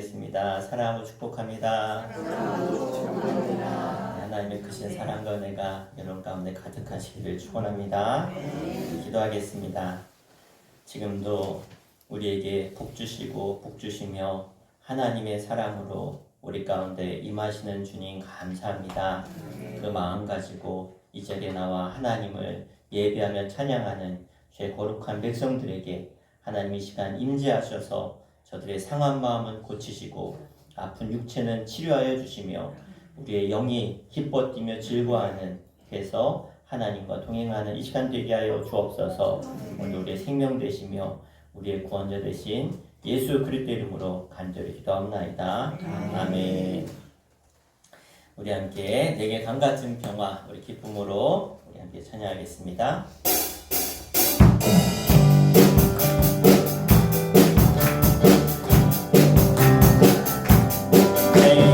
기도하겠습니다. 사랑하고 축복합니다. 하나님의 크신 사랑과 은혜가 여러분 가운데 가득하시기를 축원합니다. 기도하겠습니다. 지금도 우리에게 복 주시고 복 주시며 하나님의 사랑으로 우리 가운데 임하시는 주님 감사합니다. 그 마음 가지고 이 자리에 나와 하나님을 예배하며 찬양하는 죄 거룩한 백성들에게 하나님 이 시간 임재하셔서 저들의 상한 마음은 고치시고 아픈 육체는 치료하여 주시며 우리의 영이 기뻐 뛰며 즐거워하는 그래서 하나님과 동행하는 이 시간 되게 하여 주옵소서. 오늘 우리의 생명 되시며 우리의 구원자 되신 예수 그리스도 이름으로 간절히 기도합나이다. 아멘. 우리 함께 내게 강같은 평화 우리 기쁨으로 우리 함께 찬양하겠습니다. 내게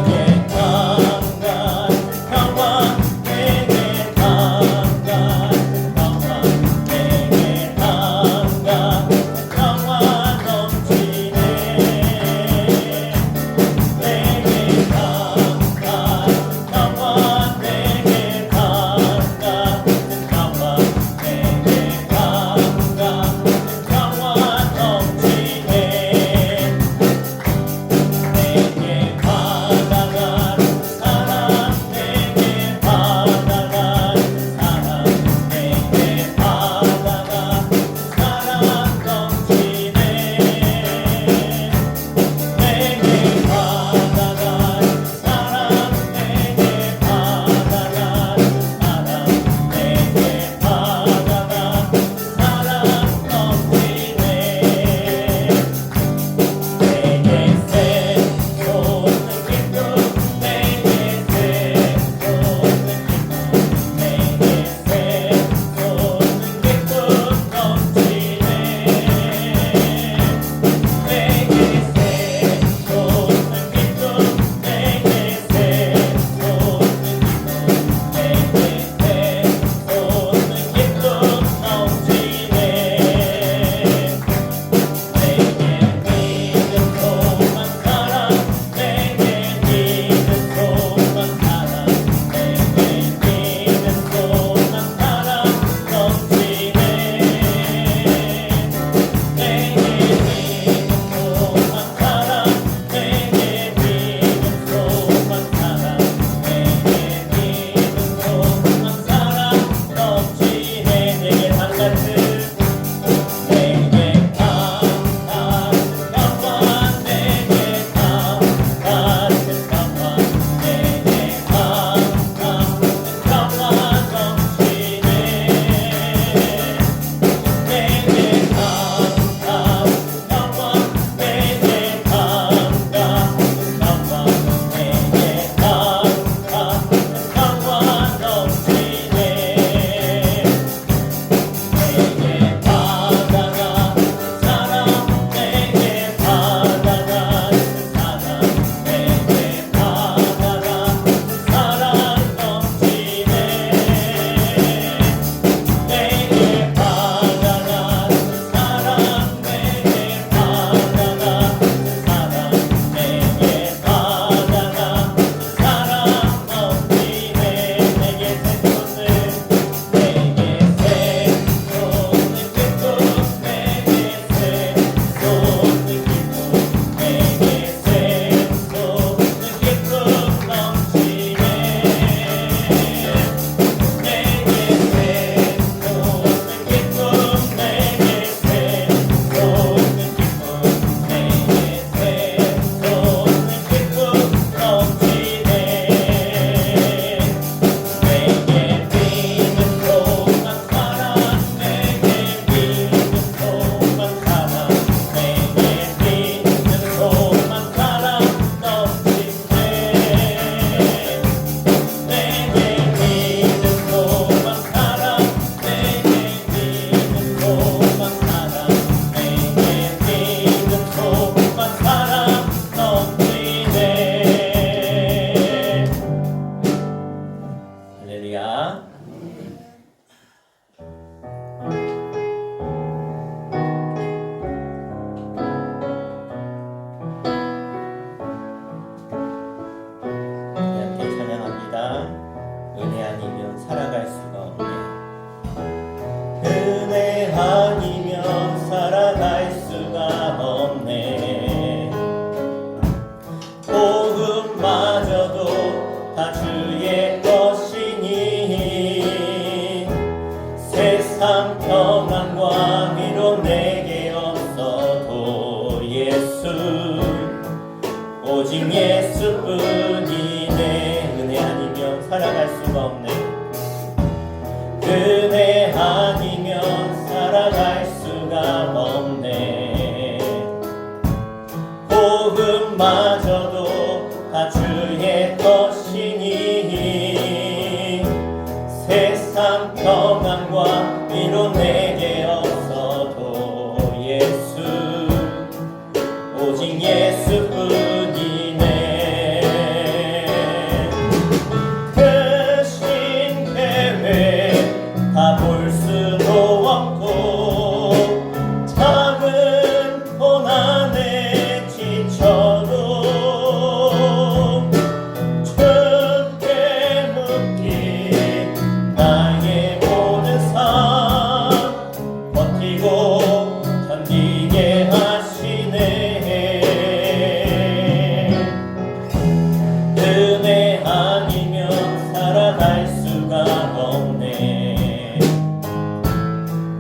오직 예수뿐이네. 은혜 아니면 살아갈 수가 없네. 은혜 아니면 살아갈 수가 없네. 호흡마저도 다 주의 것이니 세상 평안과 위로 내게 없어도 예수 오직 예수뿐이네. 크신 계획 다 볼 수도 없고 작은 고난에 지쳐도 주께 묻기 나의 모든 삶 버티고 견디게 하시네. 은혜 아니면 살아갈 수가 없네.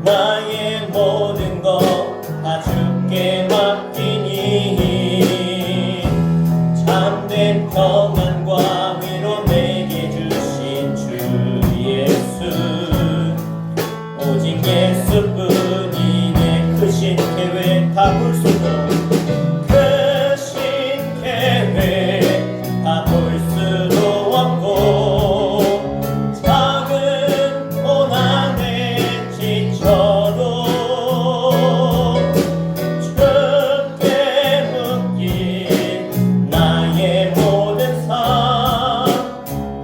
나의 모든 것 다 주께 맡기니 참된 평안과 위로 내게 주신 주 예수 오직 예수뿐이네. 크신 계획 다 볼 수도 크신 계획 다 볼 수도 없고 작은 고난에 지쳐도 주께 묻기 나의 모든 삶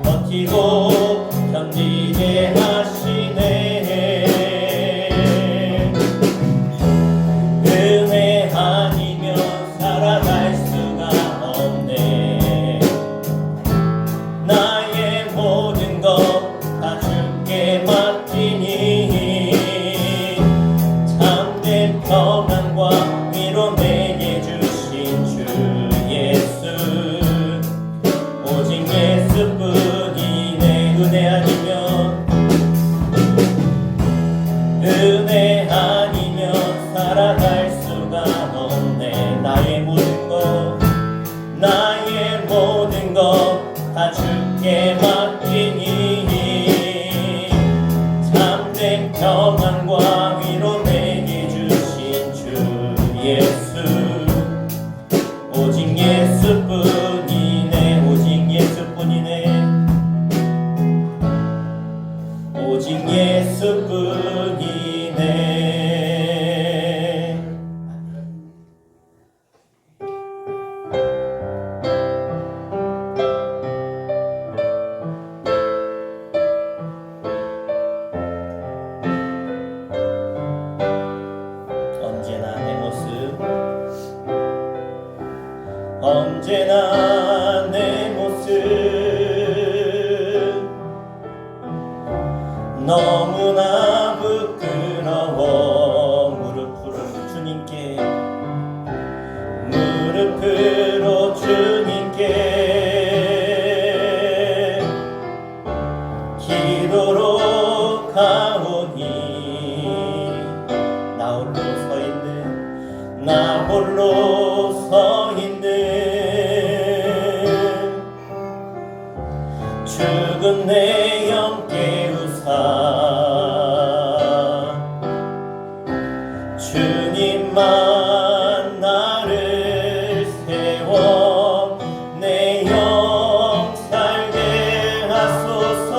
버티고 견디게 하시네. 은혜 아니면 살아갈 수가 없네. 나의 모든 것 다 주께 맡기니 참된 평안과 위로 내게 주신 주 예수 오직 예수뿐이네. 은혜 아니면 살아갈 수가 없네. 나의 모든 것 다 주께 맡기니 참된 평안과 위로 내게 주신 주 예수 오직 예수뿐이네. 오직 예수뿐이네. 오직 예수뿐이네. 언제나 내 모습 언제나 내 모습 너무나 부끄러워 무릎으로 주님께 기도로 가오니 나 홀로 서 있는 죽은 내 영 깨우사 주님만 나를 세워 내 영 살게 하소서.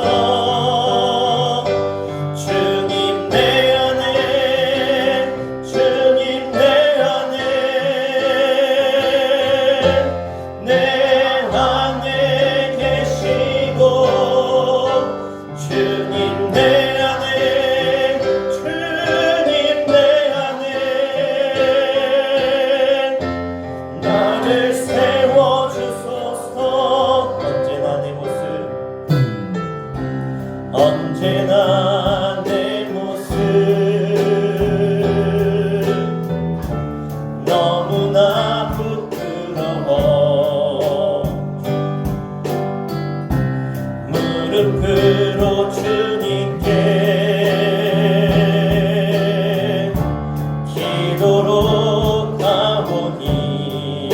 주님 내 안에 주님 내 안에 계시고 주님 내 안에 주님 내 안에 나를 세워주소서. 언제나 내 모습 너무나 부끄러워 무릎으로 주님께 기도로 가오니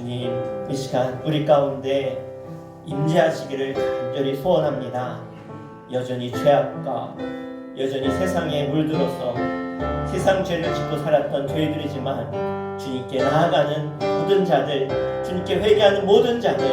주님, 이 시간 우리 가운데 임재하시기를 간절히 소원합니다. 여전히 죄악과 여전히 세상에 물들어서 세상 죄를 짓고 살았던 죄들이지만 주님께 나아가는 모든 자들, 주님께 회개하는 모든 자들,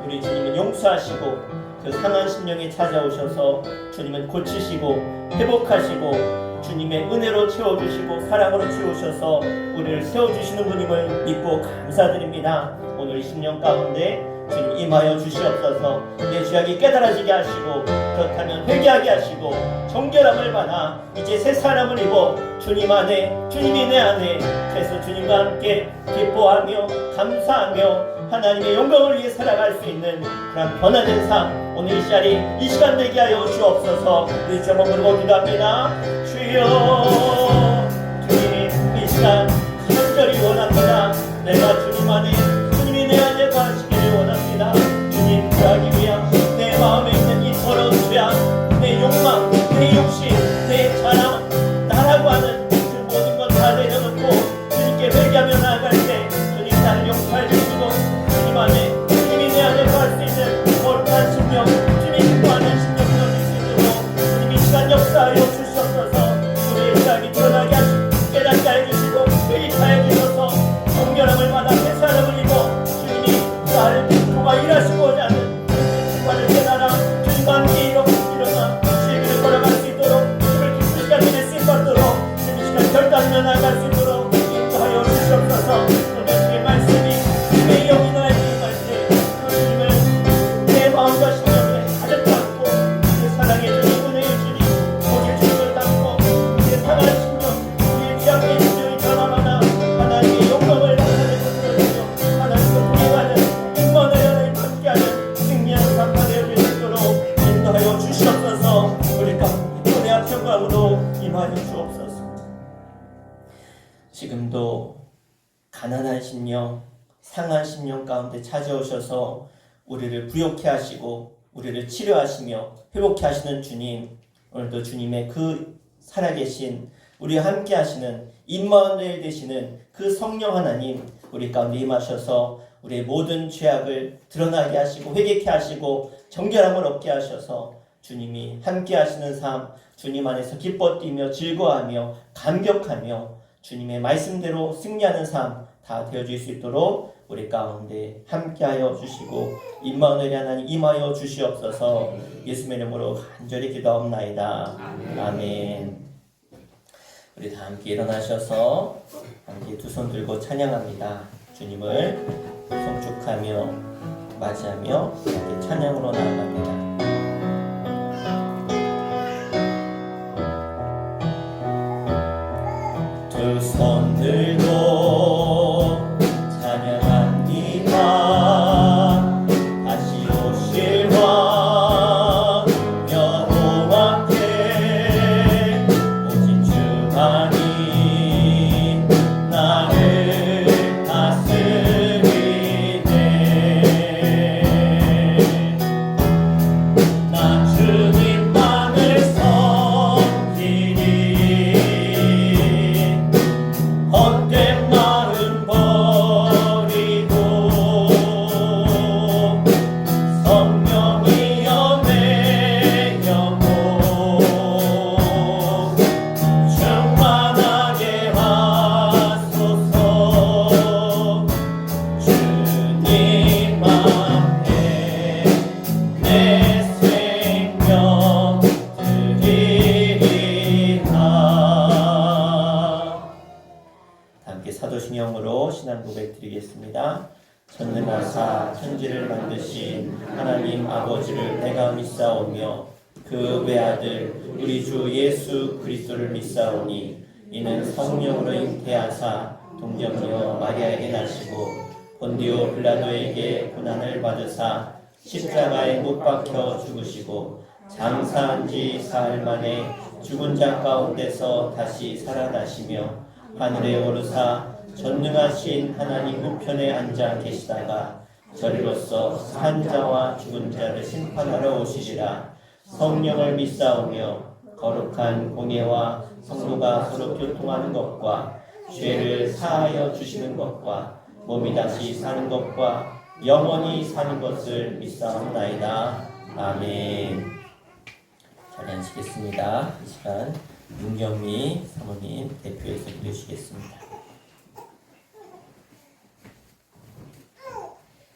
우리 주님은 용서하시고 그 상한 심령에 찾아오셔서 주님은 고치시고 회복하시고 주님의 은혜로 채워주시고 사랑으로 채우셔서 우리를 세워주시는 분임을 믿고 감사드립니다. 오늘 이 심령 가운데 주님 임하여 주시옵소서. 내 죄악이 깨달아지게 하시고 그렇다면 회개하게 하시고 정결함을 받아 이제 새 사람을 입어 주님 안에, 주님이 내 안에, 그래서 주님과 함께 기뻐하며 감사하며 하나님의 영광을 위해 살아갈 수 있는 그런 변화된 삶, 오늘 이 자리 이 시간 되게 하여 주옵소서. 우리 주 한번 부르고 기도합니다. 주여, 주님 이 시간 간절히 원합니다. 내가 주님 안에, 주님이 내 안에 거하시기를 원합니다. 주님 구하기 위한 내 마음에 있는 이 더러운 죄악, 내 욕망, 내 욕심, 내 자랑, 나라고 하는 그 모든 것 다 내려놓고 주님께 회개하며 나아갈 때 주님 나를 용서해 주시고 주님 안에, 주님이 내 안에 거할 수 있는 거룩한 심령, 주님이 기뻐하는 심령 넣어줄 수 있도록 주님이 시간 역사하여 주시옵소서. 우리의 시작이 드러나게 하시고 깨닫게 해주시고 회개하여 주셔서 정결함을 받아 새 사람을 입어 주님이 나를 도와 일하시고자 하는 그 직관을 깨달아 주님과 함께 일어나 주님을 걸어갈 수 있도록 주님을 기쁜 시간 되낼 수 있도록 주님 시간 결단하며 나아갈 수 있도록 인도하여 주시옵소서. 오늘 주의 말씀이 내 영이 나에게 임할 때 주님을 내 마음과 심령에 가득 담고 그 사랑의 주님, 은혜의 주님, 오직 주님을 담고 내 상한 심령, 우리의 죄악의 심령이 변화마다 하나님의 영광을 나타내고 들어주며 하나님과 동행하는 임마누엘 하나님 함께하는 승리하는 삶가 되어질 수 있도록 인도하여 주시옵소서. 우리 가운데 은혜 앞평강으로 임하여 주옵소서. 지금도 가난한 심령, 상한 심령 가운데 찾아오셔서 우리를 부욕해 하시고 우리를 치료하시며 회복해 하시는 주님, 오늘도 주님의 그 살아계신 우리와 함께 하시는 임마누엘 되시는 그 성령 하나님 우리 가운데 임하셔서 우리의 모든 죄악을 드러나게 하시고 회개케 하시고 정결함을 얻게 하셔서 주님이 함께 하시는 삶, 주님 안에서 기뻐 뛰며 즐거워하며 감격하며 주님의 말씀대로 승리하는 삶 다 되어질 수 있도록 우리 가운데 함께하여 주시고 임마누엘 하나님 임하여 주시옵소서. 예수의 이름으로 간절히 기도하옵나이다. 아멘. 우리 다 함께 일어나셔서 함께 두 손 들고 찬양합니다. 주님을 송축하며 맞이하며 함께 찬양으로 나아갑니다. 두 손 들고 찬양합니다. 다시 오실 왕 여호와께 오직 주만이 나를 다스리네. 나 주님만을 섬기니 헛된 마음 버리고 성령이여 내 영혼 충만하게 하소서. 주님 앞에 내 생명 드리리라. 함께 사도신경으로 신앙 고백 드리겠습니다. 전능하사 천지를 만드신 하나님 아버지를 내가 믿사오며 그 외아들 우리 주 예수 그리스도를 믿사오니 이는 성령으로 잉태하사 동정녀 마리아에게 나시고 본디오 빌라도에게 고난을 받으사 십자가에 못 박혀 죽으시고 장사한 지 사흘 만에 죽은 자 가운데서 다시 살아나시며 하늘에 오르사 전능하신 하나님 우편에 앉아 계시다가 저리로서 산 자와 죽은 자를 심판하러 오시리라. 성령을 믿사오며 거룩한 공예와 성도가 서로 교통하는 것과 죄를 사하여 주시는 것과 몸이 다시 사는 것과 영원히 사는 것을 믿사옵나이다. 아멘. 잘 앉으시겠습니다. 이 시간 윤경미 사모님 대표해서 기도하시겠습니다.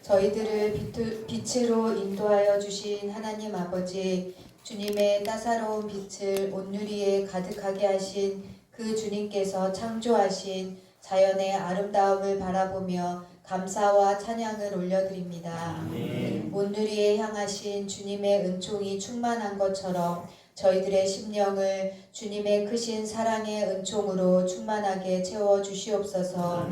저희들을 빛으로 인도하여 주신 하나님 아버지, 주님의 따사로운 빛을 온누리에 가득하게 하신 그 주님께서 창조하신 자연의 아름다움을 바라보며 감사와 찬양을 올려드립니다. 온누리에 향하신 주님의 은총이 충만한 것처럼 저희들의 심령을 주님의 크신 사랑의 은총으로 충만하게 채워주시옵소서.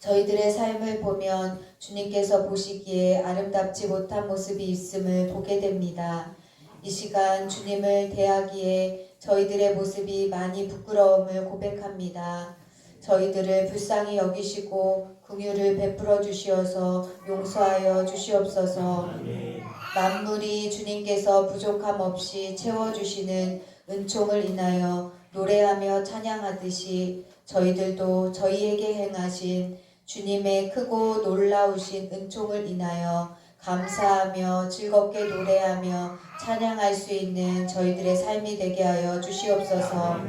저희들의 삶을 보면 주님께서 보시기에 아름답지 못한 모습이 있음을 보게 됩니다. 이 시간 주님을 대하기에 저희들의 모습이 많이 부끄러움을 고백합니다. 저희들을 불쌍히 여기시고 긍휼을 베풀어 주시어서 용서하여 주시옵소서. 만물이 주님께서 부족함 없이 채워주시는 은총을 인하여 노래하며 찬양하듯이 저희들도 저희에게 행하신 주님의 크고 놀라우신 은총을 인하여 감사하며 즐겁게 노래하며 찬양할 수 있는 저희들의 삶이 되게 하여 주시옵소서.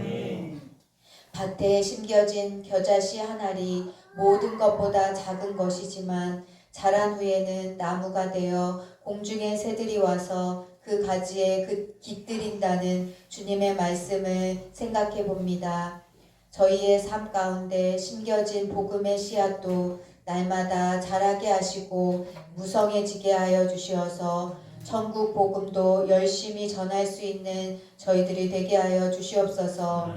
밭에 심겨진 겨자씨 한 알이 모든 것보다 작은 것이지만 자란 후에는 나무가 되어 공중의 새들이 와서 그 가지에 깃들인다는 주님의 말씀을 생각해 봅니다. 저희의 삶 가운데 심겨진 복음의 씨앗도 날마다 자라게 하시고 무성해지게 하여 주시어서 천국 복음도 열심히 전할 수 있는 저희들이 되게 하여 주시옵소서.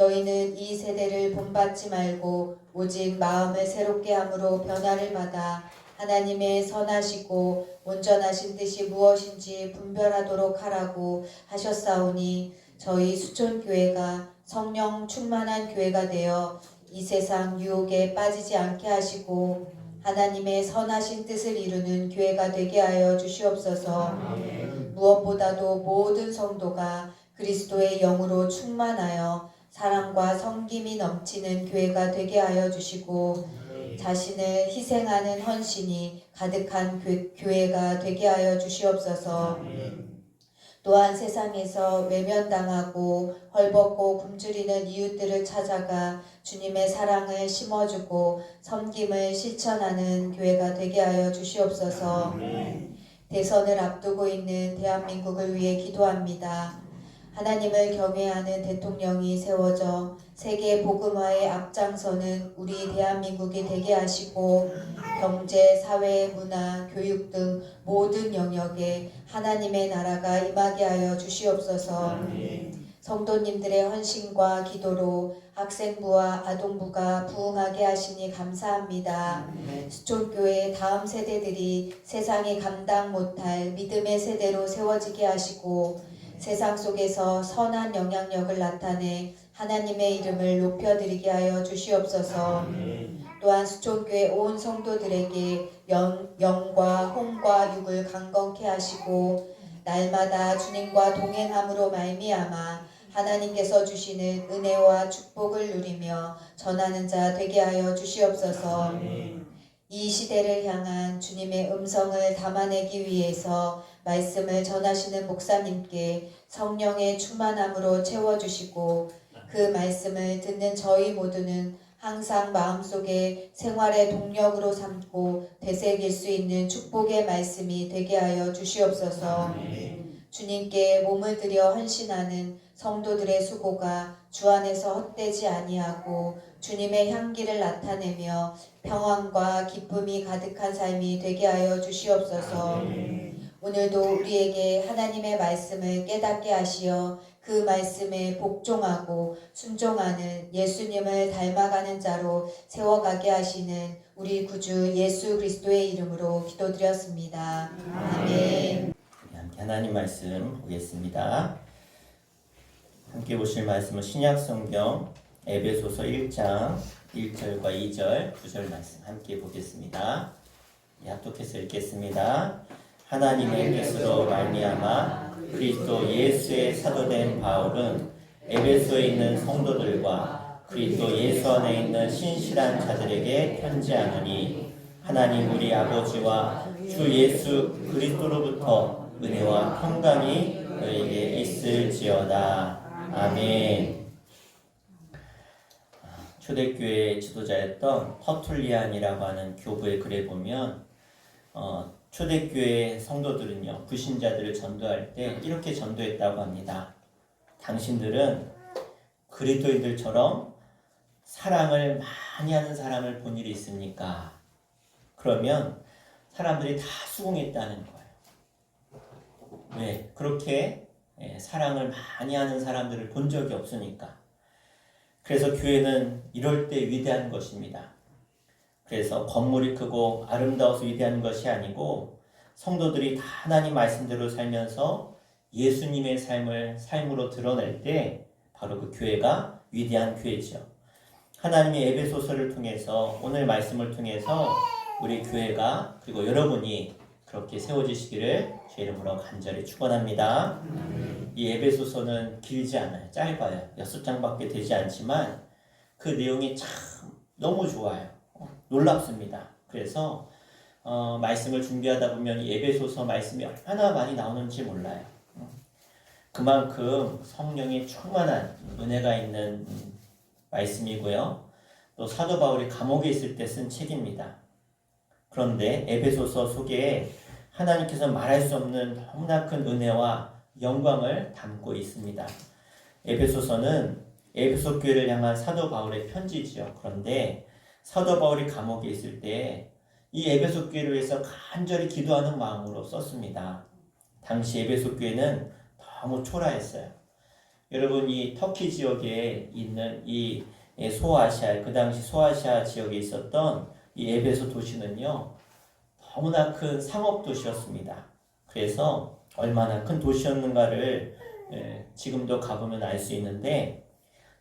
너희는 이 세대를 본받지 말고 오직 마음을 새롭게 함으로 변화를 받아 하나님의 선하시고 온전하신 뜻이 무엇인지 분별하도록 하라고 하셨사오니 저희 수촌교회가 성령 충만한 교회가 되어 이 세상 유혹에 빠지지 않게 하시고 하나님의 선하신 뜻을 이루는 교회가 되게 하여 주시옵소서. 무엇보다도 모든 성도가 그리스도의 영으로 충만하여 사랑과 섬김이 넘치는 교회가 되게 하여 주시고 자신을 희생하는 헌신이 가득한 교회가 되게 하여 주시옵소서. 또한 세상에서 외면당하고 헐벗고 굶주리는 이웃들을 찾아가 주님의 사랑을 심어주고 섬김을 실천하는 교회가 되게 하여 주시옵소서. 대선을 앞두고 있는 대한민국을 위해 기도합니다. 하나님을 경외하는 대통령이 세워져 세계 복음화의 앞장서는 우리 대한민국이 되게 하시고 경제, 사회, 문화, 교육 등 모든 영역에 하나님의 나라가 임하게 하여 주시옵소서. 성도님들의 헌신과 기도로 학생부와 아동부가 부흥하게 하시니 감사합니다. 수촌교회 다음 세대들이 세상이 감당 못할 믿음의 세대로 세워지게 하시고 세상 속에서 선한 영향력을 나타내 하나님의 이름을 높여드리게 하여 주시옵소서. 또한 수촌교회 온 성도들에게 영과 혼과 육을 강건케 하시고 날마다 주님과 동행함으로 말미암아 하나님께서 주시는 은혜와 축복을 누리며 전하는 자 되게 하여 주시옵소서. 이 시대를 향한 주님의 음성을 담아내기 위해서 말씀을 전하시는 목사님께 성령의 충만함으로 채워주시고 그 말씀을 듣는 저희 모두는 항상 마음속에 생활의 동력으로 삼고 되새길 수 있는 축복의 말씀이 되게 하여 주시옵소서. 주님께 몸을 들여 헌신하는 성도들의 수고가 주 안에서 헛되지 아니하고 주님의 향기를 나타내며 평안과 기쁨이 가득한 삶이 되게 하여 주시옵소서. 오늘도 우리에게 하나님의 말씀을 깨닫게 하시어 그 말씀에 복종하고 순종하는 예수님을 닮아가는 자로 세워가게 하시는 우리 구주 예수 그리스도의 이름으로 기도드렸습니다. 아멘. 함께 하나님 말씀 보겠습니다. 함께 보실 말씀은 신약성경 에베소서 1장 1절과 2절, 9절 말씀 함께 보겠습니다. 합독해서 읽겠습니다. 하나님의 뜻으로 말미암아 그리스도 예수의 사도된 바울은 에베소에 있는 성도들과 그리스도 예수 안에 있는 신실한 자들에게 편지하노니 하나님 우리 아버지와 주 예수 그리스도로부터 은혜와 평강이 너에게 있을지어다. 아멘. 초대교회 지도자였던 터툴리안이라고 하는 교부의 글에 보면 초대교회 성도들은요, 불신자들을 전도할 때 이렇게 전도했다고 합니다. 당신들은 그리스도인들처럼 사랑을 많이 하는 사람을 본 일이 있습니까? 그러면 사람들이 다 수긍했다는 거예요. 왜? 그렇게 사랑을 많이 하는 사람들을 본 적이 없으니까. 그래서 교회는 이럴 때 위대한 것입니다. 그래서 건물이 크고 아름다워서 위대한 것이 아니고 성도들이 다 하나님 말씀대로 살면서 예수님의 삶으로 드러낼 때 바로 그 교회가 위대한 교회죠. 하나님의 에베소서를 통해서 오늘 말씀을 통해서 우리 교회가 그리고 여러분이 그렇게 세워지시기를 제 이름으로 간절히 축원합니다. 이 에베소서는 길지 않아요. 짧아요. 6장밖에 되지 않지만 그 내용이 참 너무 좋아요. 놀랍습니다. 그래서 말씀을 준비하다 보면 이 에베소서 말씀이 얼마나 많이 나오는지 몰라요. 그만큼 성령이 충만한 은혜가 있는 말씀이고요. 또 사도 바울이 감옥에 있을 때 쓴 책입니다. 그런데 에베소서 속에 하나님께서 말할 수 없는 너무나 큰 은혜와 영광을 담고 있습니다. 에베소서는 에베소 교회를 향한 사도 바울의 편지지요. 그런데 사도 바울이 감옥에 있을 때 이 에베소 교회를 위해서 간절히 기도하는 마음으로 썼습니다. 당시 에베소 교회는 너무 초라했어요. 여러분, 이 터키 지역에 있는 이 소아시아, 그 당시 소아시아 지역에 있었던 이 에베소 도시는요, 너무나 큰 상업 도시였습니다. 그래서 얼마나 큰 도시였는가를 지금도 가보면 알 수 있는데,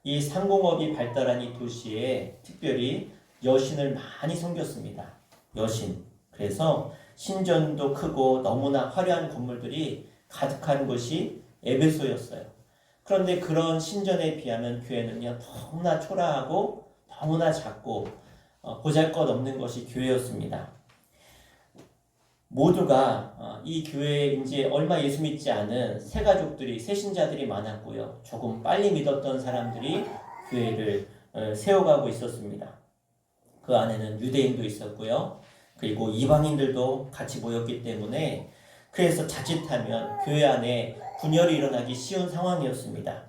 이 상공업이 발달한 이 도시에 특별히 여신을 많이 섬겼습니다. 여신. 그래서 신전도 크고 너무나 화려한 건물들이 가득한 곳이 에베소였어요. 그런데 그런 신전에 비하면 교회는요, 너무나 초라하고 너무나 작고 보잘것없는 것이 교회였습니다. 모두가 이 교회에 이제 얼마 예수 믿지 않은 새가족들이, 새신자들이 많았고요. 조금 빨리 믿었던 사람들이 교회를 세워가고 있었습니다. 그 안에는 유대인도 있었고요. 그리고 이방인들도 같이 모였기 때문에 그래서 자칫하면 교회 안에 분열이 일어나기 쉬운 상황이었습니다.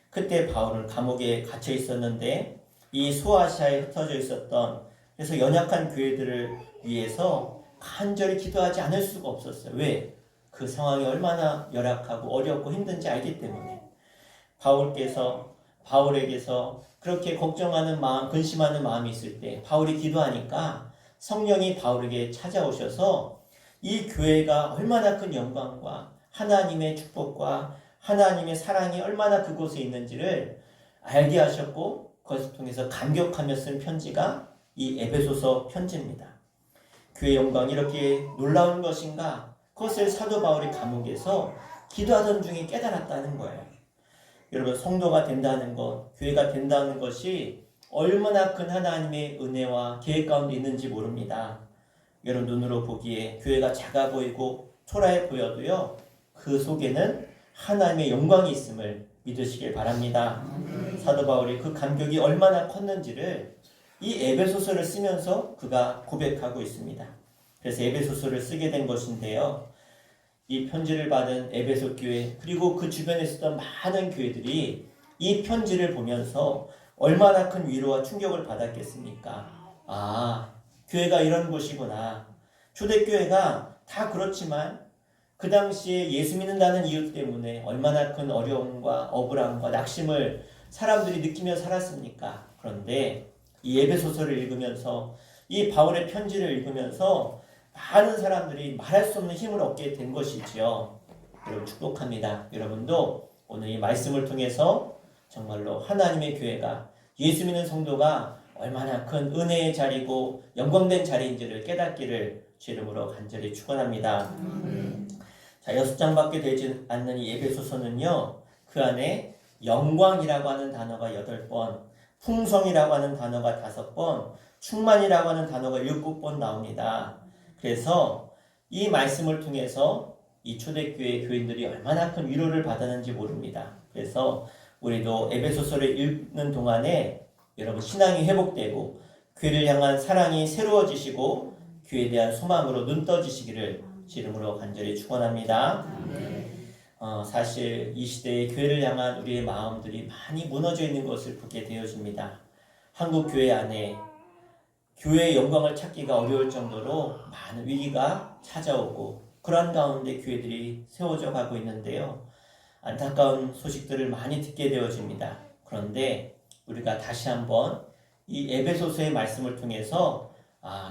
그때 바울은 감옥에 갇혀 있었는데 이 소아시아에 흩어져 있었던, 그래서 연약한 교회들을 위해서 간절히 기도하지 않을 수가 없었어요. 왜? 그 상황이 얼마나 열악하고 어렵고 힘든지 알기 때문에. 바울에게서 그렇게 걱정하는 마음, 근심하는 마음이 있을 때 바울이 기도하니까 성령이 바울에게 찾아오셔서 이 교회가 얼마나 큰 영광과 하나님의 축복과 하나님의 사랑이 얼마나 그곳에 있는지를 알게 하셨고, 그것을 통해서 감격하며 쓴 편지가 이 에베소서 편지입니다. 교회의 영광이 이렇게 놀라운 것인가? 그것을 사도 바울이 감옥에서 기도하던 중에 깨달았다는 거예요. 여러분, 성도가 된다는 것, 교회가 된다는 것이 얼마나 큰 하나님의 은혜와 계획 가운데 있는지 모릅니다. 여러분, 눈으로 보기에 교회가 작아 보이고 초라해 보여도요, 그 속에는 하나님의 영광이 있음을 믿으시길 바랍니다. 사도 바울이 그 감격이 얼마나 컸는지를 이 에베소서를 쓰면서 그가 고백하고 있습니다. 그래서 에베소서를 쓰게 된 것인데요. 이 편지를 받은 에베소 교회, 그리고 그 주변에 있었던 많은 교회들이 이 편지를 보면서 얼마나 큰 위로와 충격을 받았겠습니까? 아, 교회가 이런 곳이구나. 초대교회가 다 그렇지만 그 당시에 예수 믿는다는 이유 때문에 얼마나 큰 어려움과 억울함과 낙심을 사람들이 느끼며 살았습니까? 그런데 이 에베소서를 읽으면서, 이 바울의 편지를 읽으면서 많은 사람들이 말할 수 없는 힘을 얻게 된 것이지요. 여러분, 축복합니다. 여러분도 오늘 이 말씀을 통해서 정말로 하나님의 교회가, 예수 믿는 성도가 얼마나 큰 은혜의 자리고 영광된 자리인지를 깨닫기를 주 이름으로 간절히 축원합니다. 자, 6장밖에 되지 않는 이 에베소서는요, 그 안에 영광이라고 하는 단어가 8번, 풍성이라고 하는 단어가 5번, 충만이라고 하는 단어가 7번 나옵니다. 그래서 이 말씀을 통해서 이 초대교회 교인들이 얼마나 큰 위로를 받았는지 모릅니다. 그래서 우리도 에베소서를 읽는 동안에 여러분 신앙이 회복되고 교회를 향한 사랑이 새로워지시고 교회에 대한 소망으로 눈 떠지시기를 이름으로 간절히 축원합니다. 사실 이 시대의 교회를 향한 우리의 마음들이 많이 무너져 있는 것을 보게 되어집니다. 한국 교회 안에 교회의 영광을 찾기가 어려울 정도로 많은 위기가 찾아오고 그러한 가운데 교회들이 세워져 가고 있는데요. 안타까운 소식들을 많이 듣게 되어집니다. 그런데 우리가 다시 한번 이 에베소서의 말씀을 통해서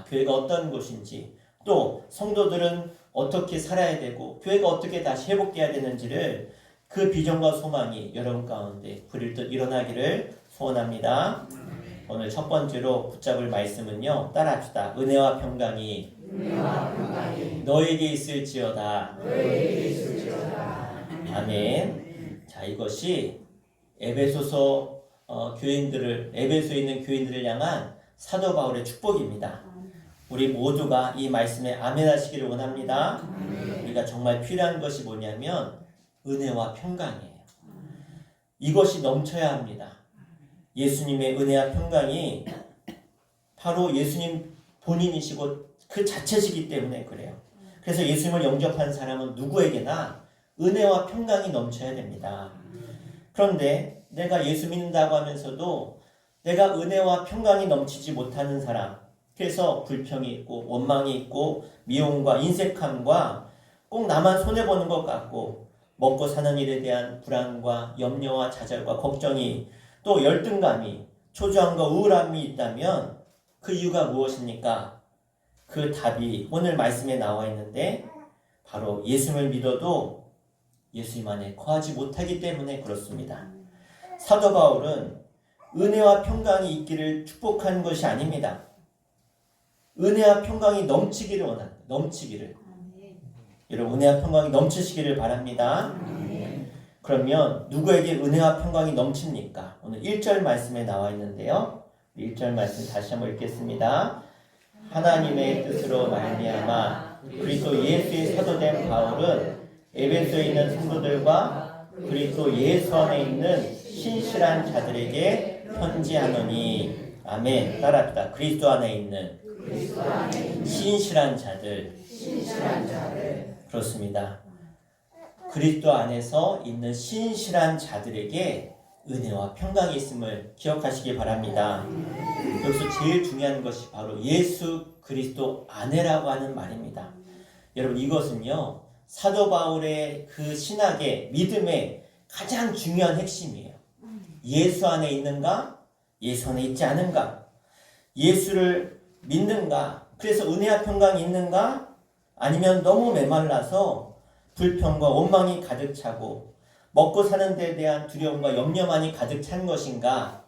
교회가 어떤 곳인지 또 성도들은 어떻게 살아야 되고 교회가 어떻게 다시 회복돼야 되는지를 그 비전과 소망이 여러분 가운데 불일 듯 일어나기를 소원합니다. 오늘 첫 번째로 붙잡을 말씀은요. 따라합시다. 은혜와 평강이 너에게 있을지어다. 아멘. 자, 이것이 에베소서 에베소에 있는 교인들을 향한 사도 바울의 축복입니다. 우리 모두가 이 말씀에 아멘 하시기를 원합니다. 우리가 정말 필요한 것이 뭐냐면 은혜와 평강이에요. 이것이 넘쳐야 합니다. 예수님의 은혜와 평강이 바로 예수님 본인이시고 그 자체시기 때문에 그래요. 그래서 예수님을 영접한 사람은 누구에게나 은혜와 평강이 넘쳐야 됩니다. 그런데 내가 예수 믿는다고 하면서도 내가 은혜와 평강이 넘치지 못하는 사람, 그래서 불평이 있고 원망이 있고 미움과 인색함과 꼭 나만 손해보는 것 같고 먹고 사는 일에 대한 불안과 염려와 좌절과 걱정이 또 열등감이 초조함과 우울함이 있다면 그 이유가 무엇입니까? 그 답이 오늘 말씀에 나와 있는데 바로 예수를 믿어도 예수님 안에 거하지 못하기 때문에 그렇습니다. 사도 바울은 은혜와 평강이 있기를 축복한 것이 아닙니다. 은혜와 평강이 넘치기를 원합니다. 넘치기를. 여러분 은혜와 평강이 넘치시기를 바랍니다. 그러면 누구에게 은혜와 평강이 넘칩니까? 오늘 1절 말씀에 나와 있는데요. 1절 말씀 다시 한번 읽겠습니다. 하나님의 뜻으로 말미암아 그리스도 예수의 사도된 바울은 에베소에 있는 성도들과 그리스도 예수 안에 있는 신실한 자들에게 편지하노니. 아멘. 따라합시다. 그리스도 안에 있는 신실한 자들. 그렇습니다. 그리스도 안에서 있는 신실한 자들에게 은혜와 평강이 있음을 기억하시기 바랍니다. 여기서 제일 중요한 것이 바로 예수 그리스도 안에라고 하는 말입니다. 여러분 이것은요 사도 바울의 그 신학의 믿음의 가장 중요한 핵심이에요. 예수 안에 있는가? 예수 안에 있지 않은가? 예수를 믿는가? 그래서 은혜와 평강이 있는가? 아니면 너무 메말라서 불평과 원망이 가득 차고 먹고 사는 데에 대한 두려움과 염려만이 가득 찬 것인가?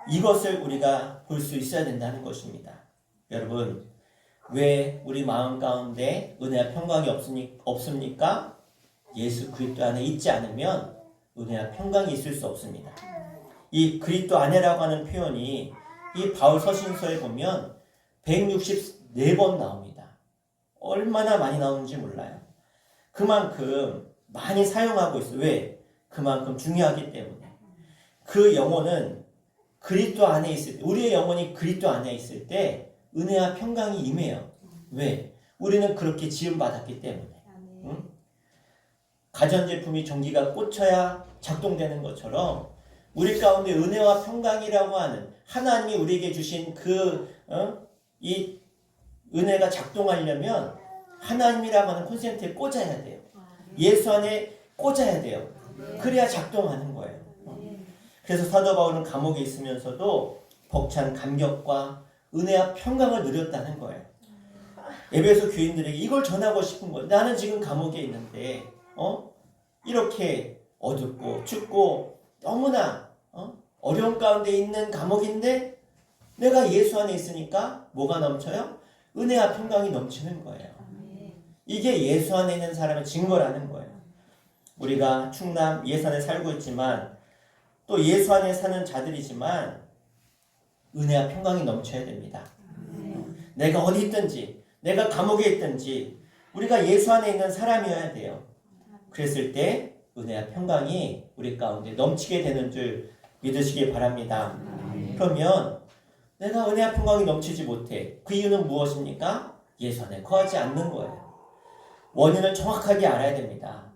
이것을 우리가 볼 수 있어야 된다는 것입니다. 여러분 왜 우리 마음 가운데 은혜와 평강이 없습니까? 예수 그리스도 안에 있지 않으면 은혜와 평강이 있을 수 없습니다. 이 그리스도 안에라고 하는 표현이 이 바울 서신서에 보면 164번 나옵니다. 얼마나 많이 나오는지 몰라요. 그만큼 많이 사용하고 있어요. 왜? 그만큼 중요하기 때문에. 그 영혼은 그리스도 안에 있을 때, 우리의 영혼이 그리스도 안에 있을 때 은혜와 평강이 임해요. 왜? 우리는 그렇게 지음받았기 때문에. 응? 가전제품이 전기가 꽂혀야 작동되는 것처럼 우리 가운데 은혜와 평강이라고 하는 하나님이 우리에게 주신 이 은혜가 작동하려면 하나님이라고 하는 콘센트에 꽂아야 돼요. 예수 안에 꽂아야 돼요. 그래야 작동하는 거예요. 그래서 사도 바울은 감옥에 있으면서도 벅찬 감격과 은혜와 평강을 누렸다는 거예요. 에베소 교인들에게 이걸 전하고 싶은 거예요. 나는 지금 감옥에 있는데 이렇게 어둡고 춥고 너무나 어려운 가운데 있는 감옥인데 내가 예수 안에 있으니까 뭐가 넘쳐요? 은혜와 평강이 넘치는 거예요. 이게 예수 안에 있는 사람의 증거라는 거예요. 우리가 충남 예산에 살고 있지만 또 예수 안에 사는 자들이지만 은혜와 평강이 넘쳐야 됩니다. 내가 어디 있든지, 내가 감옥에 있든지 우리가 예수 안에 있는 사람이어야 돼요. 그랬을 때 은혜와 평강이 우리 가운데 넘치게 되는 줄 믿으시기 바랍니다. 그러면 내가 은혜와 평강이 넘치지 못해. 그 이유는 무엇입니까? 예수 안에 거하지 않는 거예요. 원인을 정확하게 알아야 됩니다.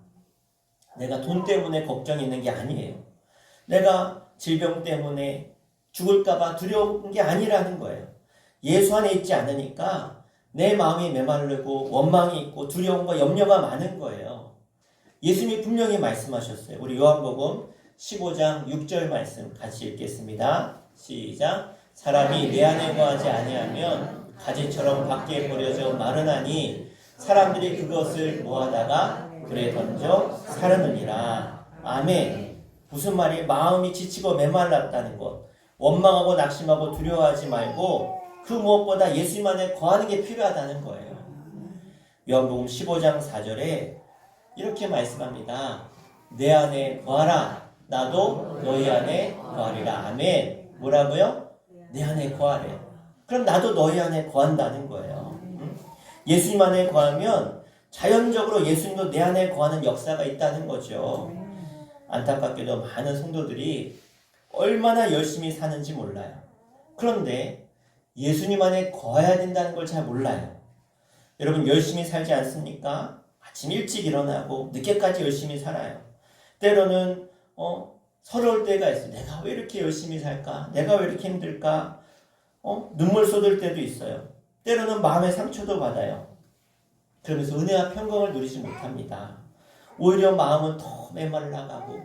내가 돈 때문에 걱정이 있는 게 아니에요. 내가 질병 때문에 죽을까봐 두려운 게 아니라는 거예요. 예수 안에 있지 않으니까 내 마음이 메마르고 원망이 있고 두려움과 염려가 많은 거예요. 예수님이 분명히 말씀하셨어요. 우리 요한복음 15장 6절 말씀 같이 읽겠습니다. 시작. 사람이 내 안에 거하지 아니하면 가지처럼 밖에 버려져 마르나니 사람들이 그것을 모아다가 불에 던져 사르느니라. 아멘. 무슨 말이에요? 마음이 지치고 메말랐다는 것. 원망하고 낙심하고 두려워하지 말고 그 무엇보다 예수님 안에 거하는 게 필요하다는 거예요. 요한복음 15장 4절에 이렇게 말씀합니다. 내 안에 거하라. 나도 너희 안에 거하리라. 아멘. 뭐라고요? 내 안에 거하래. 그럼 나도 너희 안에 거한다는 거예요. 예수님 안에 거하면 자연적으로 예수님도 내 안에 거하는 역사가 있다는 거죠. 안타깝게도 많은 성도들이 얼마나 열심히 사는지 몰라요. 그런데 예수님 안에 거해야 된다는 걸 잘 몰라요. 여러분 열심히 살지 않습니까? 아침 일찍 일어나고 늦게까지 열심히 살아요. 때로는 서러울 때가 있어요. 내가 왜 이렇게 열심히 살까? 내가 왜 이렇게 힘들까? 눈물 쏟을 때도 있어요. 때로는 마음의 상처도 받아요. 그러면서 은혜와 평강을 누리지 못합니다. 오히려 마음은 더 메말라가고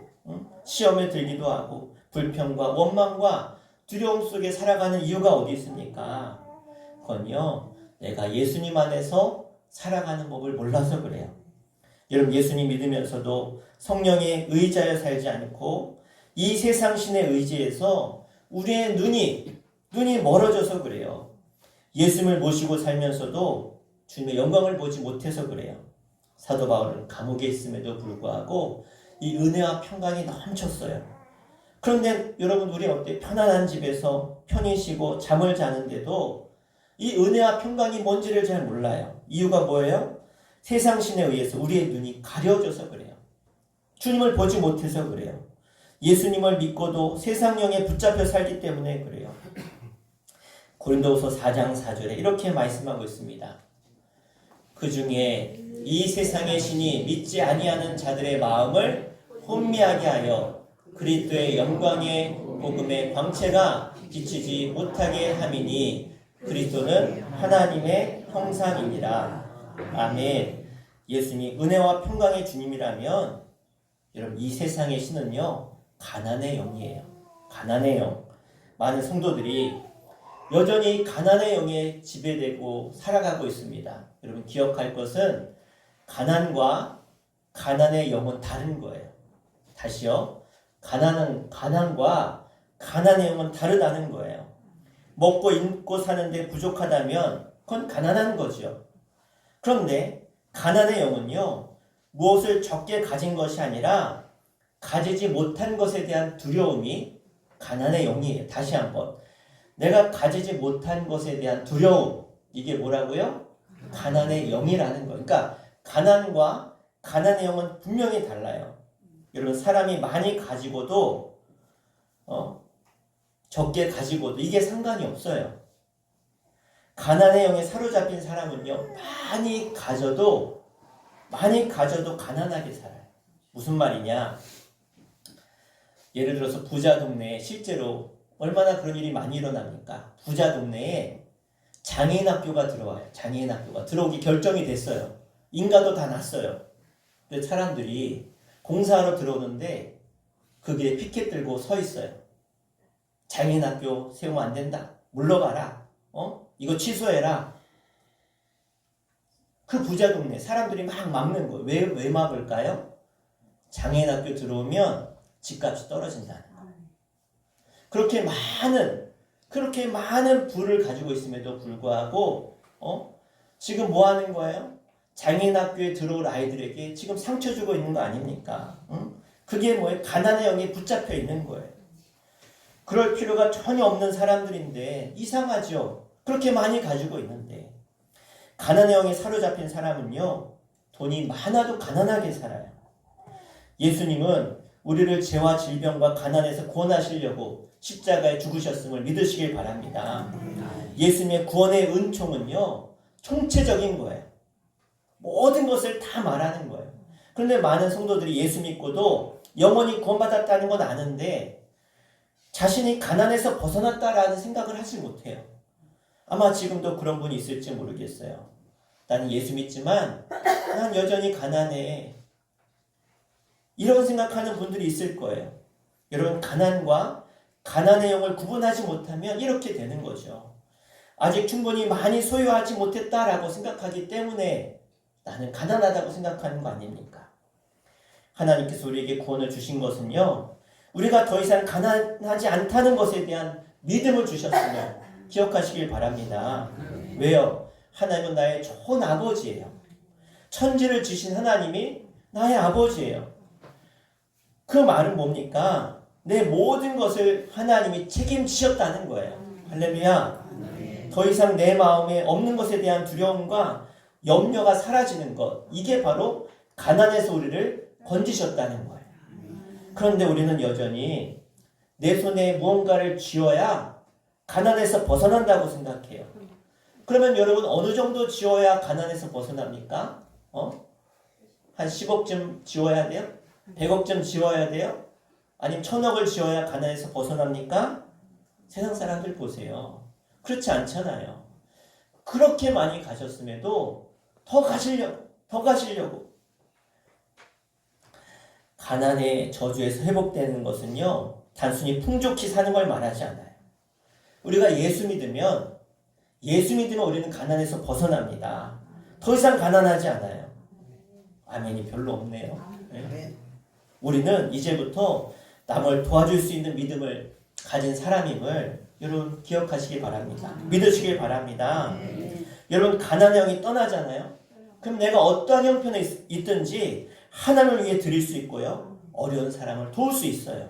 시험에 들기도 하고 불평과 원망과 두려움 속에 살아가는 이유가 어디 있습니까? 그건요, 내가 예수님 안에서 살아가는 법을 몰라서 그래요. 여러분 예수님 믿으면서도 성령의 의지하여 살지 않고 이 세상 신의 의지에서 우리의 눈이 멀어져서 그래요. 예수님을 모시고 살면서도 주님의 영광을 보지 못해서 그래요. 사도 바울은 감옥에 있음에도 불구하고 이 은혜와 평강이 넘쳤어요. 그런데 여러분 우리 어때? 편안한 집에서 편히 쉬고 잠을 자는데도 이 은혜와 평강이 뭔지를 잘 몰라요. 이유가 뭐예요? 세상 신에 의해서 우리의 눈이 가려져서 그래요. 주님을 보지 못해서 그래요. 예수님을 믿고도 세상 영에 붙잡혀 살기 때문에 그래요. 고린도후서 4장 4절에 이렇게 말씀하고 있습니다. 그 중에 이 세상의 신이 믿지 아니하는 자들의 마음을 혼미하게 하여 그리스도의 영광의 복음의 광채가 비치지 못하게 함이니 그리스도는 하나님의 형상이니라. 아멘. 예수님이 은혜와 평강의 주님이라면 여러분 이 세상의 신은요 가난의 영이에요. 가난의 영. 많은 성도들이 여전히 가난의 영에 지배되고 살아가고 있습니다. 여러분 기억할 것은 가난과 가난의 영은 다른 거예요. 다시요. 가난과 가난의 영은 다르다는 거예요. 먹고 입고 사는데 부족하다면 그건 가난한 거죠. 그런데 가난의 영은요. 무엇을 적게 가진 것이 아니라 가지지 못한 것에 대한 두려움이 가난의 영이에요. 다시 한번. 내가 가지지 못한 것에 대한 두려움. 이게 뭐라고요? 가난의 영이라는 거예요. 그러니까 가난과 가난의 영은 분명히 달라요. 여러분 사람이 많이 가지고도 적게 가지고도 이게 상관이 없어요. 가난의 영에 사로잡힌 사람은요. 많이 가져도 가난하게 살아요. 무슨 말이냐? 예를 들어서 부자 동네에 실제로 얼마나 그런 일이 많이 일어납니까? 부자 동네에 장애인 학교가 들어와요. 장애인 학교가 들어오기 결정이 됐어요. 인가도 다 났어요. 근데 사람들이 공사하러 들어오는데 그 길에 피켓 들고 서 있어요. 장애인 학교 세우면 안 된다. 물러가라. 이거 취소해라. 그 부자 동네 사람들이 막 막는 거예요. 왜 막을까요? 장애인 학교 들어오면 집값이 떨어진다는 거예요. 그렇게 많은 부를 가지고 있음에도 불구하고 지금 뭐 하는 거예요? 장애인 학교에 들어올 아이들에게 지금 상처 주고 있는 거 아닙니까? 그게 뭐예요? 가난의 영에 붙잡혀 있는 거예요. 그럴 필요가 전혀 없는 사람들인데 이상하죠. 그렇게 많이 가지고 있는데 가난의 영에 사로잡힌 사람은요, 돈이 많아도 가난하게 살아요. 예수님은 우리를 죄와 질병과 가난에서 구원하시려고 십자가에 죽으셨음을 믿으시길 바랍니다. 예수님의 구원의 은총은요, 총체적인 거예요. 모든 것을 다 말하는 거예요. 그런데 많은 성도들이 예수 믿고도 영원히 구원받았다는 건 아는데 자신이 가난에서 벗어났다라는 생각을 하지 못해요. 아마 지금도 그런 분이 있을지 모르겠어요. 나는 예수 믿지만 난 여전히 가난해. 이런 생각하는 분들이 있을 거예요. 여러분, 가난과 가난의 영을 구분하지 못하면 이렇게 되는 거죠. 아직 충분히 많이 소유하지 못했다라고 생각하기 때문에 나는 가난하다고 생각하는 거 아닙니까? 하나님께서 우리에게 구원을 주신 것은요, 우리가 더 이상 가난하지 않다는 것에 대한 믿음을 주셨음을 기억하시길 바랍니다. 왜요? 하나님은 나의 좋은 아버지예요. 천지를 지신 하나님이 나의 아버지예요. 그 말은 뭡니까? 내 모든 것을 하나님이 책임지셨다는 거예요. 할렐루야. 더 이상 내 마음에 없는 것에 대한 두려움과 염려가 사라지는 것, 이게 바로 가난에서 우리를 건지셨다는 거예요. 그런데 우리는 여전히 내 손에 무언가를 쥐어야 가난에서 벗어난다고 생각해요. 그러면 여러분, 어느 정도 쥐어야 가난에서 벗어납니까? 한 10억쯤 쥐어야 돼요? 100억쯤 지어야 돼요? 아니면 1000억을 지어야 가난에서 벗어납니까? 세상 사람들 보세요. 그렇지 않잖아요. 그렇게 많이 가셨음에도 더 가시려고. 가난의 저주에서 회복되는 것은요, 단순히 풍족히 사는 걸 말하지 않아요. 우리가 예수 믿으면 우리는 가난에서 벗어납니다. 더 이상 가난하지 않아요. 아멘이 별로 없네요. 네. 우리는 이제부터 남을 도와줄 수 있는 믿음을 가진 사람임을 여러분 기억하시기 바랍니다. 믿으시길 바랍니다. 여러분, 가난의 영이 떠나잖아요. 그럼 내가 어떠한 형편에 있든지 하나님을 위해 드릴 수 있고요, 어려운 사람을 도울 수 있어요.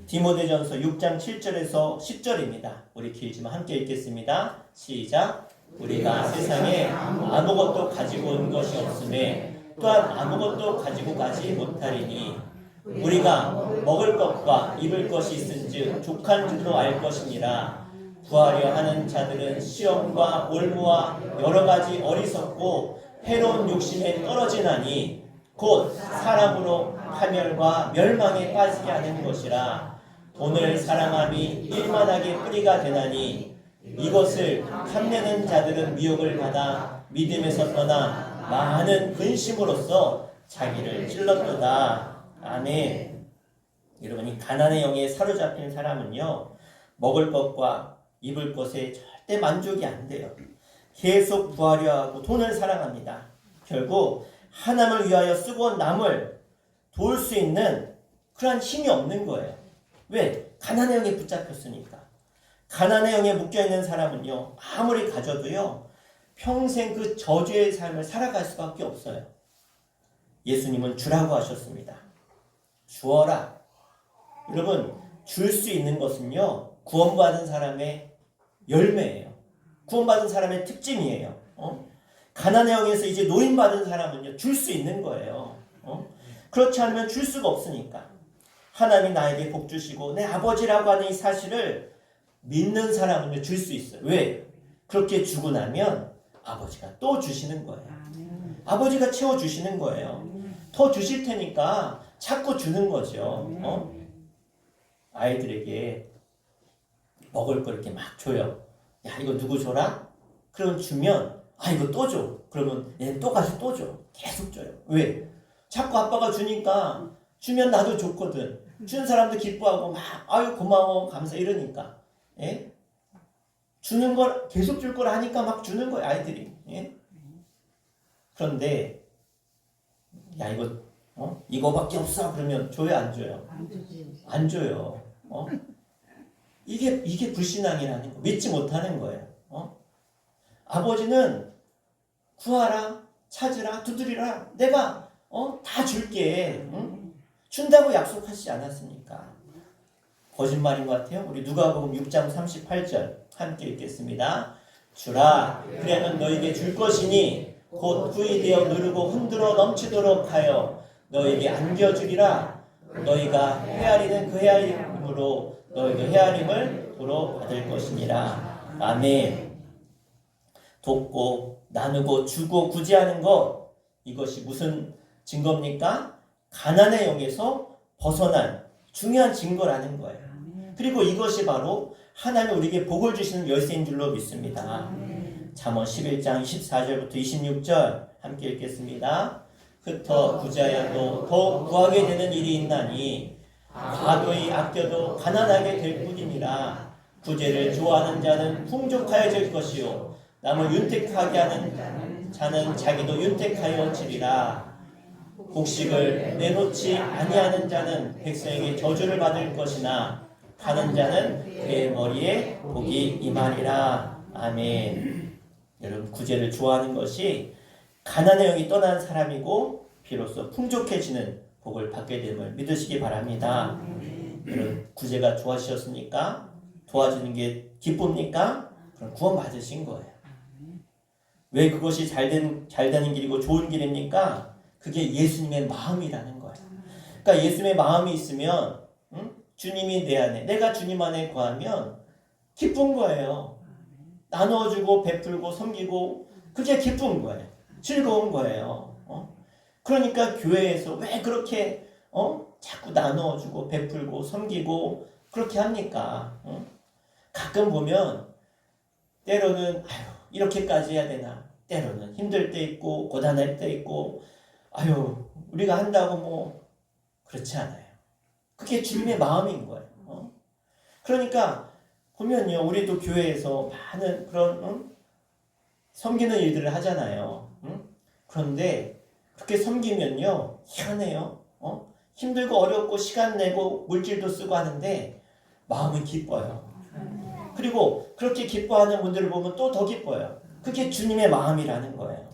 디모데전서 6장 7절에서 10절입니다. 우리 길지만 함께 읽겠습니다. 시작. 우리가 세상에 아무것도 가지고 온 것이 없음에 또한 아무것도 가지고 가지 못하리니 우리가 먹을 것과 입을 것이 있은즉 족한 줄로 알 것이니라. 구하려 하는 자들은 시험과 올무와 여러 가지 어리석고 해로운 욕심에 떨어지나니 곧 사람으로 파멸과 멸망에 빠지게 하는 것이라. 돈을 사랑함이 일만하게 뿌리가 되나니 이것을 탐내는 자들은 미혹을 받아 믿음에서 떠나 많은 근심으로써 자기를 찔렀도다. 아멘. 여러분, 이 가난의 영에 사로잡힌 사람은요, 먹을 것과 입을 것에 절대 만족이 안 돼요. 계속 구하려 하고 돈을 사랑합니다. 결국 하나님을 위하여 쓰고 온 남을 도울 수 있는 그러한 힘이 없는 거예요. 왜? 가난의 영에 붙잡혔으니까. 가난의 영에 묶여있는 사람은요, 아무리 가져도요, 평생 그 저주의 삶을 살아갈 수밖에 없어요. 예수님은 주라고 하셨습니다. 주어라. 여러분, 줄 수 있는 것은요, 구원받은 사람의 열매예요. 구원받은 사람의 특징이에요. 가난의 영에서 이제 노인받은 사람은요, 줄 수 있는 거예요. 그렇지 않으면 줄 수가 없으니까. 하나님이 나에게 복 주시고 내 아버지라고 하는 이 사실을 믿는 사람은요, 줄 수 있어요. 왜? 그렇게 주고 나면 아버지가 또 주시는 거예요. 아버지가 채워주시는 거예요. 더 주실 테니까 자꾸 주는 거죠. 아이들에게 먹을 거 이렇게 막 줘요. 야, 이거 누구 줘라? 그럼 주면, 아, 이거 또 줘. 그러면 얘는 또 가서 또 줘. 계속 줘요. 왜? 자꾸 아빠가 주니까, 주면 나도 좋거든. 주는 사람도 기뻐하고 막, 아유, 고마워, 감사 이러니까. 예? 주는 걸, 계속 줄 걸 하니까 막 주는 거예요, 아이들이. 예? 그런데, 야, 이거밖에 없어. 그러면 줘요, 안 줘요? 안 줘요. 이게 불신앙이라는 거. 믿지 못하는 거예요. 아버지는 구하라, 찾으라, 두드리라. 내가, 다 줄게. 응? 준다고 약속하시지 않았습니까? 거짓말인 것 같아요. 우리 누가복음 6장 38절 함께 읽겠습니다. 주라 그러면 너에게 줄 것이니 곧 후이되어 누르고 흔들어 넘치도록 하여 너에게 안겨주리라. 너희가 헤아리는 그 헤아림으로 너희도 헤아림을 도로 받을 것이니라. 아멘. 돕고 나누고 주고 구제하는 것, 이것이 무슨 증거입니까? 가난의 영에서 벗어난 중요한 증거라는 거예요. 그리고 이것이 바로 하나님 우리에게 복을 주시는 열쇠인 줄로 믿습니다. 잠언 11장 24절부터 26절 함께 읽겠습니다. 흩어 구제하여도 더 구하게 되는 일이 있나니 과도히 아껴도 가난하게 될 뿐이니라. 구제를 좋아하는 자는 풍족하여질 것이요 남을 윤택하게 하는 자는 자기도 윤택하여 지리라. 곡식을 내놓지 아니하는 자는 백성에게 저주를 받을 것이나 하는 자는 그의 머리에 복이 임하리라. 아멘. 여러분, 구제를 좋아하는 것이 가난의 영이 떠난 사람이고 비로소 풍족해지는 복을 받게 됨을 믿으시기 바랍니다. 여러분, 구제가 좋아지셨습니까? 도와주는 게 기쁩니까? 그럼 구원 받으신 거예요. 왜 그것이 잘 되는 길이고 좋은 길입니까? 그게 예수님의 마음이라는 거예요. 그러니까 예수님의 마음이 있으면 주님이 내 안에, 내가 주님 안에 거하면 기쁜 거예요. 나눠주고 베풀고 섬기고 그게 기쁜 거예요. 즐거운 거예요. 그러니까 교회에서 왜 그렇게 자꾸 나눠주고 베풀고 섬기고 그렇게 합니까? 가끔 보면 때로는 이렇게까지 해야 되나, 때로는 힘들 때 있고 고단할 때 있고 우리가 한다고 뭐 그렇지 않아요. 그게 주님의 마음인 거예요. 그러니까 보면요, 우리도 교회에서 많은 그런 섬기는 일들을 하잖아요. 그런데 그렇게 섬기면요, 희한해요. 힘들고 어렵고 시간 내고 물질도 쓰고 하는데 마음은 기뻐요. 그리고 그렇게 기뻐하는 분들을 보면 또 더 기뻐요. 그게 주님의 마음이라는 거예요.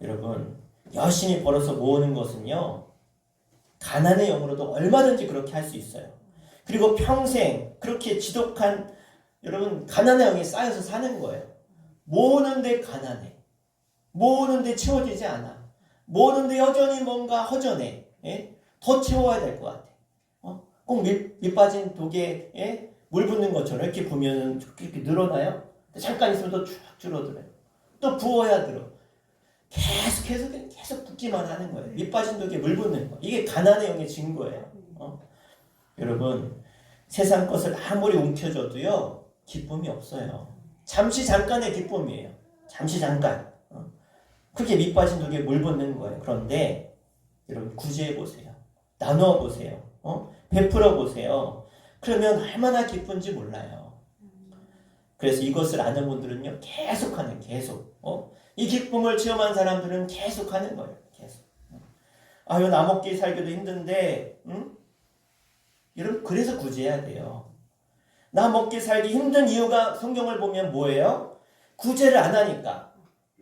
여러분, 열심히 벌어서 모으는 것은요, 가난의 영으로도 얼마든지 그렇게 할 수 있어요. 그리고 평생 그렇게 지독한, 여러분, 가난의 영이 쌓여서 사는 거예요. 모으는데 가난해. 모으는데 채워지지 않아. 모으는데 여전히 뭔가 허전해. 더 채워야 될 것 같아. 꼭 밑 빠진 독에 물 붓는 것처럼 이렇게 보면 이렇게 늘어나요. 잠깐 있으면 또 쭉 줄어들어요. 또 부어야 들어. 계속 붓기만 하는 거예요. 밑 빠진 독에 물 붓는 거. 이게 가난의 영의 증거예요. 여러분, 세상 것을 아무리 움켜줘도요, 기쁨이 없어요. 잠시 잠깐의 기쁨이에요. 잠시 잠깐. 그게 밑 빠진 독에 물 붓는 거예요. 그런데 여러분, 구제해 보세요. 나누어 보세요. 베풀어 보세요. 그러면 얼마나 기쁜지 몰라요. 그래서 이것을 아는 분들은요, 계속. 이 기쁨을 체험한 사람들은 계속 하는 거예요. 계속. 나 먹기 살기도 힘든데, 여러분, 그래서 구제해야 돼요. 나 먹기 살기 힘든 이유가 성경을 보면 뭐예요? 구제를 안 하니까.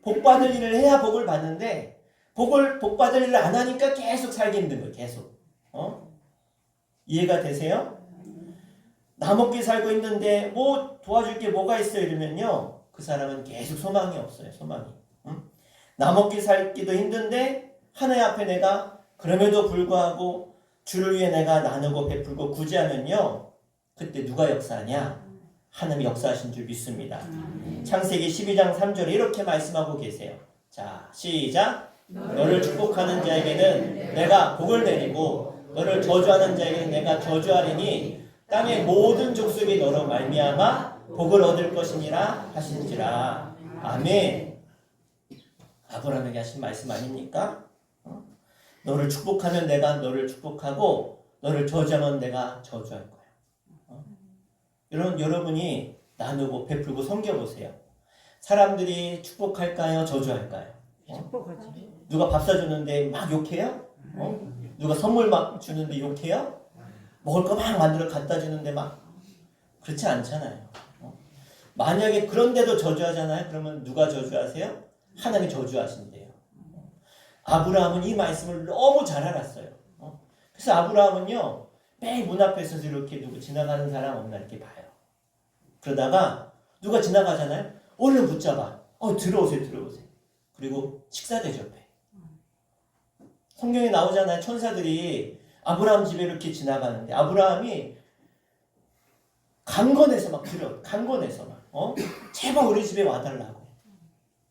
복 받을 일을 해야 복을 받는데, 복 받을 일을 안 하니까 계속 살기 힘든 거예요. 계속. 이해가 되세요? 나 먹기 살고 있는데 뭐 도와줄 게 뭐가 있어요? 이러면요, 그 사람은 계속 소망이 없어요. 소망이. 나 먹기 살기도 힘든데 하나님 앞에 내가 그럼에도 불구하고 주를 위해 내가 나누고 베풀고 구제하면요, 그때 누가 역사하냐? 하나님이 역사하신 줄 믿습니다. 창세기 12장 3절에 이렇게 말씀하고 계세요. 자, 시작. 너를 축복하는 자에게는 내가 복을 내리고 너를 저주하는 자에게는 내가 저주하리니 땅의 모든 족속이 너로 말미암아 복을 얻을 것이니라 하신지라. 아멘. 아브라함에게 하신 말씀 아닙니까? 너를 축복하면 내가 너를 축복하고 너를 저주하면 내가 저주할 거야. 여러분이 나누고 베풀고 섬겨보세요. 사람들이 축복할까요? 저주할까요? 축복하지. 누가 밥 사주는데 막 욕해요? 누가 선물 막 주는데 욕해요? 먹을 거 막 만들어 갖다 주는데 막 그렇지 않잖아요. 만약에 그런데도 저주하잖아요. 그러면 누가 저주하세요? 하나님이 저주하신대요. 아브라함은 이 말씀을 너무 잘 알았어요. 그래서 아브라함은요, 매일 문 앞에서 이렇게 누구 지나가는 사람 없나 이렇게 봐요. 그러다가 누가 지나가잖아요. 얼른 붙잡아. 들어오세요. 그리고 식사 대접해. 성경에 나오잖아요. 천사들이 아브라함 집에 이렇게 지나가는데 아브라함이 강건해서 막 강건해서 막 제발 우리 집에 와달라고.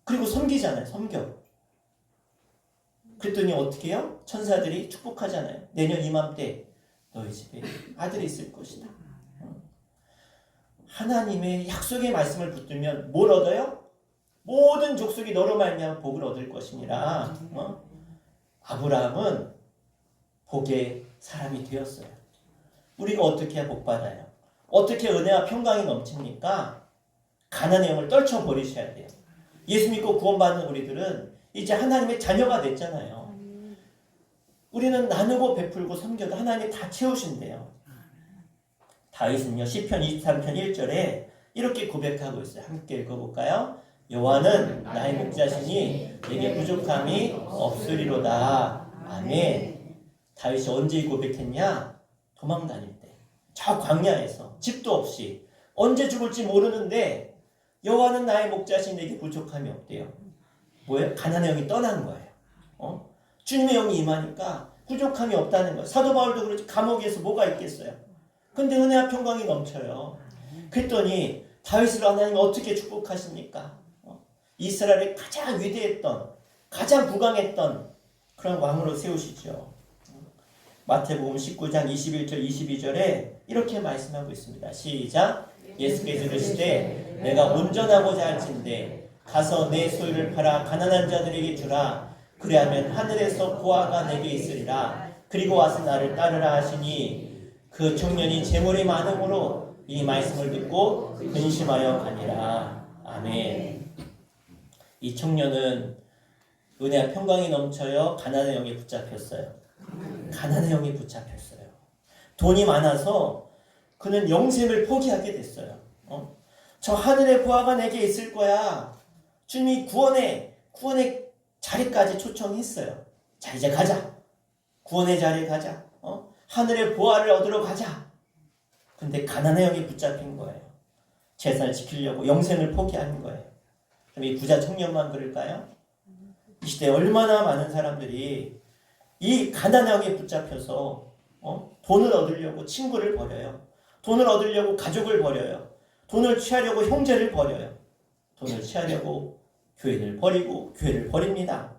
그리고 섬기잖아요. 섬겨. 그랬더니 어떻게 해요? 천사들이 축복하잖아요. 내년 이맘때 너희 집에 아들이 있을 것이다. 하나님의 약속의 말씀을 붙들면 뭘 얻어요? 모든 족속이 너로 말미암아 복을 얻을 것이니라. 아브라함은 복의 사람이 되었어요. 우리가 어떻게 해야 복 받아요? 어떻게 은혜와 평강이 넘칩니까? 가난의 영을 떨쳐버리셔야 돼요. 예수 믿고 구원받는 우리들은 이제 하나님의 자녀가 됐잖아요. 우리는 나누고 베풀고 섬겨도 하나님이 다 채우신대요. 다윗은요 시편 23편 1절에 이렇게 고백하고 있어요. 함께 읽어볼까요? 여호와는 나의 목자시니 내게 부족함이 없으리로다. 아멘. 다윗이 언제 고백했냐? 도망 다닐 때. 저 광야에서 집도 없이 언제 죽을지 모르는데 여호와는 나의 목자시니 내게 부족함이 없대요. 뭐예요? 가난의 영이 떠난 거예요. 주님의 영이 임하니까 부족함이 없다는 거예요. 사도 바울도 그렇지 감옥에서 뭐가 있겠어요. 근데 은혜와 평강이 넘쳐요. 그랬더니 다윗을 하나님이 어떻게 축복하십니까? 이스라엘의 가장 위대했던 가장 부강했던 그런 왕으로 세우시죠. 마태복음 19장 21절 22절에 이렇게 말씀하고 있습니다. 시작. 예수께서 이르시되 내가 온전하고자 할진대 가서 내 소유를 팔아 가난한 자들에게 주라. 그리하면 하늘에서 보화가 내게 있으리라. 그리고 와서 나를 따르라 하시니 그 청년이 재물이 많음으로 이 말씀을 듣고 근심하여 가니라. 아멘. 이 청년은 은혜와 평강이 넘쳐요. 가난의 영에 붙잡혔어요. 가난의 영에 붙잡혔어요. 돈이 많아서 그는 영생을 포기하게 됐어요. 저 하늘의 보화가 내게 있을 거야. 주님이 구원의 자리까지 초청했어요. 자 이제 가자. 구원의 자리에 가자. 하늘의 보화를 얻으러 가자. 근데 가난의 영에 붙잡힌 거예요. 재산을 지키려고 영생을 포기하는 거예요. 그럼 이 부자 청년만 그럴까요? 이 시대에 얼마나 많은 사람들이 이 가난의 영에 붙잡혀서 돈을 얻으려고 친구를 버려요. 돈을 얻으려고 가족을 버려요. 돈을 취하려고 형제를 버려요. 돈을 취하려고 교회를 버리고 교회를 버립니다.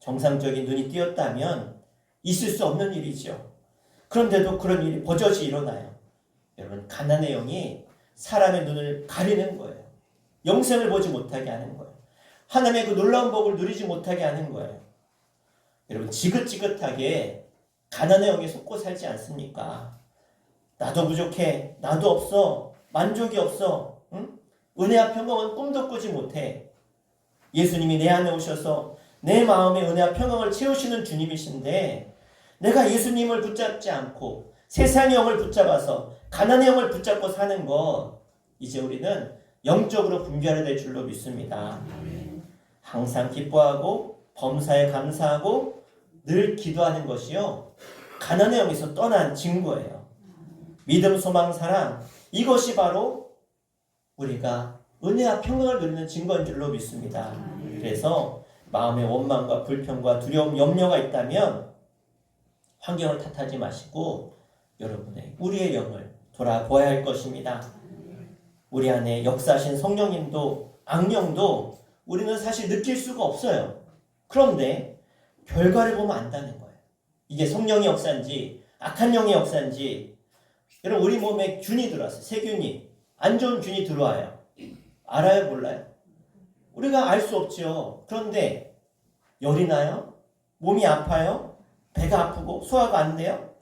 정상적인 눈이 띄었다면 있을 수 없는 일이죠. 그런데도 그런 일이 버젓이 일어나요. 여러분 가난의 영이 사람의 눈을 가리는 거예요. 영생을 보지 못하게 하는 거예요. 하나님의 그 놀라운 복을 누리지 못하게 하는 거예요. 여러분 지긋지긋하게 가난의 영에 속고 살지 않습니까? 나도 부족해. 나도 없어. 만족이 없어. 응? 은혜와 평강은 꿈도 꾸지 못해. 예수님이 내 안에 오셔서 내 마음에 은혜와 평강을 채우시는 주님이신데 내가 예수님을 붙잡지 않고 세상의 영을 붙잡아서 가난의 영을 붙잡고 사는 것 이제 우리는 영적으로 분별해야 될 줄로 믿습니다. 항상 기뻐하고 범사에 감사하고 늘 기도하는 것이요 가난의 영에서 떠난 증거예요. 믿음, 소망, 사랑 이것이 바로 우리가 은혜와 평강을 누리는 증거인 줄로 믿습니다. 그래서 마음의 원망과 불평과 두려움, 염려가 있다면 환경을 탓하지 마시고 여러분의 우리의 영을 돌아보아야 할 것입니다. 우리 안에 역사하신 성령님도 악령도 우리는 사실 느낄 수가 없어요. 그런데 결과를 보면 안다는 거예요. 이게 성령의 역사인지 악한 영의 역사인지. 여러분 우리 몸에 균이 들어왔어요. 세균이 안 좋은 균이 들어와요. 알아요? 몰라요? 우리가 알 수 없죠. 그런데 열이 나요? 몸이 아파요? 배가 아프고 소화가 안 돼요?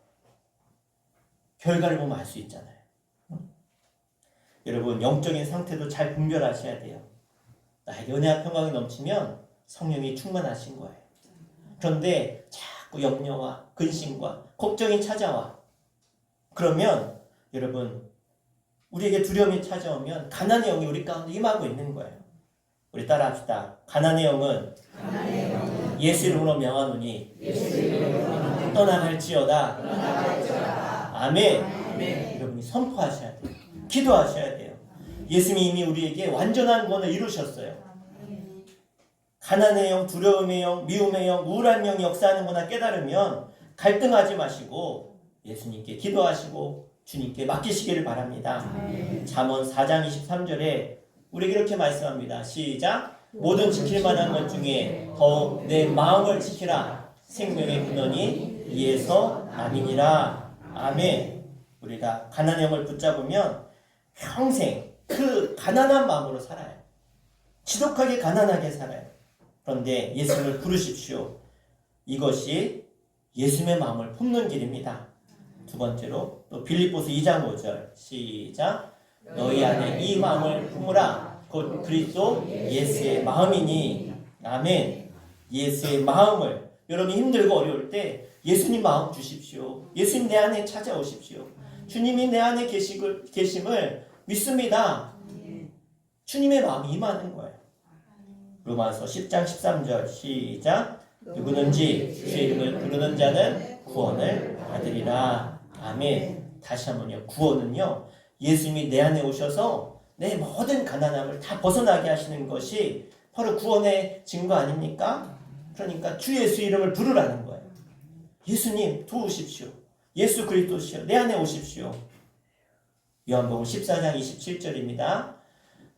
결과를 보면 알 수 있잖아요. 여러분 영적인 상태도 잘 분별하셔야 돼요. 나에게 은혜와 평강이 넘치면 성령이 충만하신 거예요. 그런데 자꾸 염려와 근심과 걱정이 찾아와. 그러면 여러분 우리에게 두려움이 찾아오면 가난의 영이 우리 가운데 임하고 있는 거예요. 우리 따라합시다. 가난의 영은 예수 이름으로 명하노니 떠나갈지어다. 아멘. 여러분이 선포하셔야 돼요. 기도하셔야 돼요. 예수님이 이미 우리에게 완전한 구원을 이루셨어요. 가난의 영, 두려움의 영, 미움의 영, 우울한 영이 역사하는구나 깨달으면 갈등하지 마시고 예수님께 기도하시고 주님께 맡기시기를 바랍니다. 잠언 4장 23절에 우리에게 이렇게 말씀합니다. 시작. 모든 지킬 만한 것 중에 더욱 내 마음을 지키라. 생명의 근원이 이에서 남이니라. 아멘. 우리가 가난의 영을 붙잡으면 평생 그 가난한 마음으로 살아요. 지독하게 가난하게 살아요. 그런데 예수님을 부르십시오. 이것이 예수님의 마음을 품는 길입니다. 두 번째로 또 빌립보서 2장 5절 시작. 너희 안에 이 마음을 품으라. 곧 그리스도 예수의 마음이니. 아멘. 예수의 마음을 여러분이 힘들고 어려울 때 예수님 마음 주십시오. 예수님 내 안에 찾아오십시오. 주님이 내 안에 계심을 믿습니다. 주님의 마음이 임하는 거예요. 로마서 10장 13절 시작. 누구든지 주의 이름을 부르는 자는 구원을 받으리라. 아멘. 다시 한번요. 구원은요. 예수님이 내 안에 오셔서 내 모든 가난함을 다 벗어나게 하시는 것이 바로 구원의 증거 아닙니까? 그러니까 주 예수 이름을 부르라는 거예요. 예수님 도우십시오. 예수 그리스도시여 내 안에 오십시오. 요한복음 14장 27절입니다.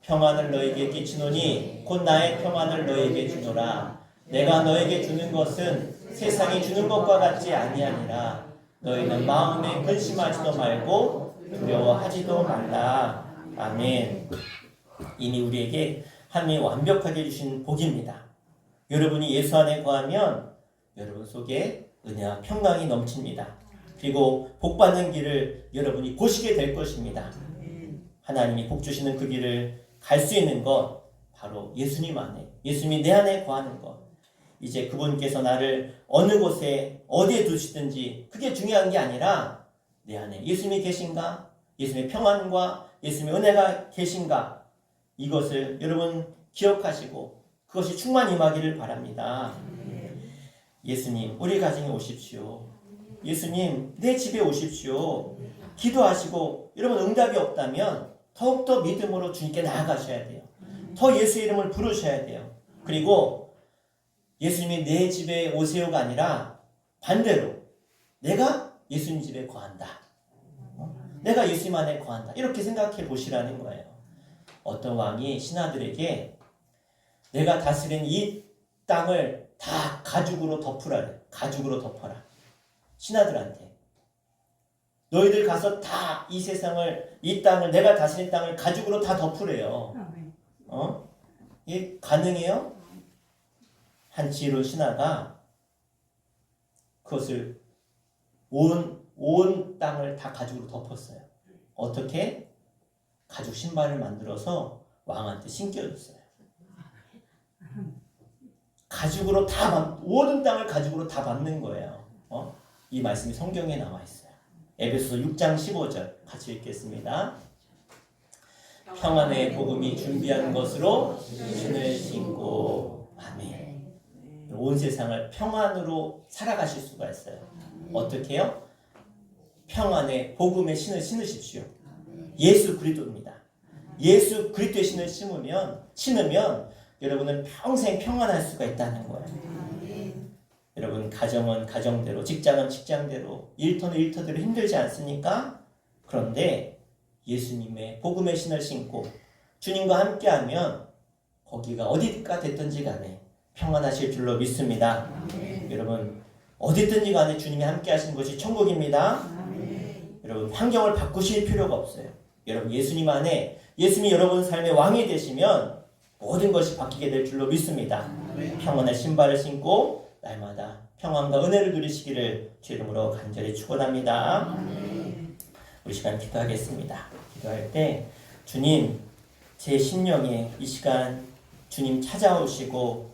평안을 너에게 끼치노니 곧 나의 평안을 너에게 주노라. 내가 너에게 주는 것은 세상이 주는 것과 같지 아니하니라. 너희는 마음에 근심하지도 말고 두려워하지도 말라. 아멘. 이미 우리에게 하나님이 완벽하게 주신 복입니다. 여러분이 예수 안에 거하면 여러분 속에 은혜와 평강이 넘칩니다. 그리고 복받는 길을 여러분이 보시게 될 것입니다. 하나님이 복 주시는 그 길을 갈 수 있는 것 바로 예수님 안에, 예수님이 내 안에 거하는 것. 이제 그분께서 나를 어느 곳에 어디에 두시든지 그게 중요한 게 아니라 내 안에 예수님이 계신가? 예수님의 평안과 예수님의 은혜가 계신가? 이것을 여러분 기억하시고 그것이 충만히 임하기를 바랍니다. 예수님 우리 가정에 오십시오. 예수님 내 집에 오십시오. 기도하시고 여러분 응답이 없다면 더욱더 믿음으로 주님께 나아가셔야 돼요. 더 예수 이름을 부르셔야 돼요. 그리고 예수님이 내 집에 오세요가 아니라 반대로 내가 예수님 집에 거한다. 내가 예수님 안에 거한다. 이렇게 생각해 보시라는 거예요. 어떤 왕이 신하들에게 내가 다스린 이 땅을 다 가죽으로 덮으라. 가죽으로 덮어라. 신하들한테. 너희들 가서 다 이 세상을, 이 땅을, 내가 다스린 땅을 가죽으로 다 덮으래요. 이게 가능해요? 한 지혜로운 신하가 그것을 온 땅을 다 가죽으로 덮었어요. 어떻게? 가죽 신발을 만들어서 왕한테 신겨줬어요. 가죽으로 모든 땅을 가죽으로 다 밟는 거예요. 이 말씀이 성경에 나와 있어요. 에베소서 6장 15절 같이 읽겠습니다. 평안의 복음이 준비한 것으로 신을 신고. 아멘. 온 세상을 평안으로 살아가실 수가 있어요. 어떻게요? 평안의 복음의 신을 신으십시오. 예수 그리스도입니다. 예수 그리스도의 신을 신으면 여러분은 평생 평안할 수가 있다는 거예요. 여러분 가정은 가정대로, 직장은 직장대로, 일터는 일터대로 힘들지 않습니까? 그런데 예수님의 복음의 신을 신고 주님과 함께하면 거기가 어디가 됐든지 간에 평안하실 줄로 믿습니다. 여러분 어디든지 간에 주님이 함께하시는 것이 천국입니다. 여러분 환경을 바꾸실 필요가 없어요. 여러분 예수님 안에 예수님이 여러분 삶의 왕이 되시면 모든 것이 바뀌게 될 줄로 믿습니다. 평안의 신발을 신고 날마다 평안과 은혜를 누리시기를 주 이름으로 간절히 축원합니다. 우리 시간 기도하겠습니다. 기도할 때 주님 제 심령에 이 시간 주님 찾아오시고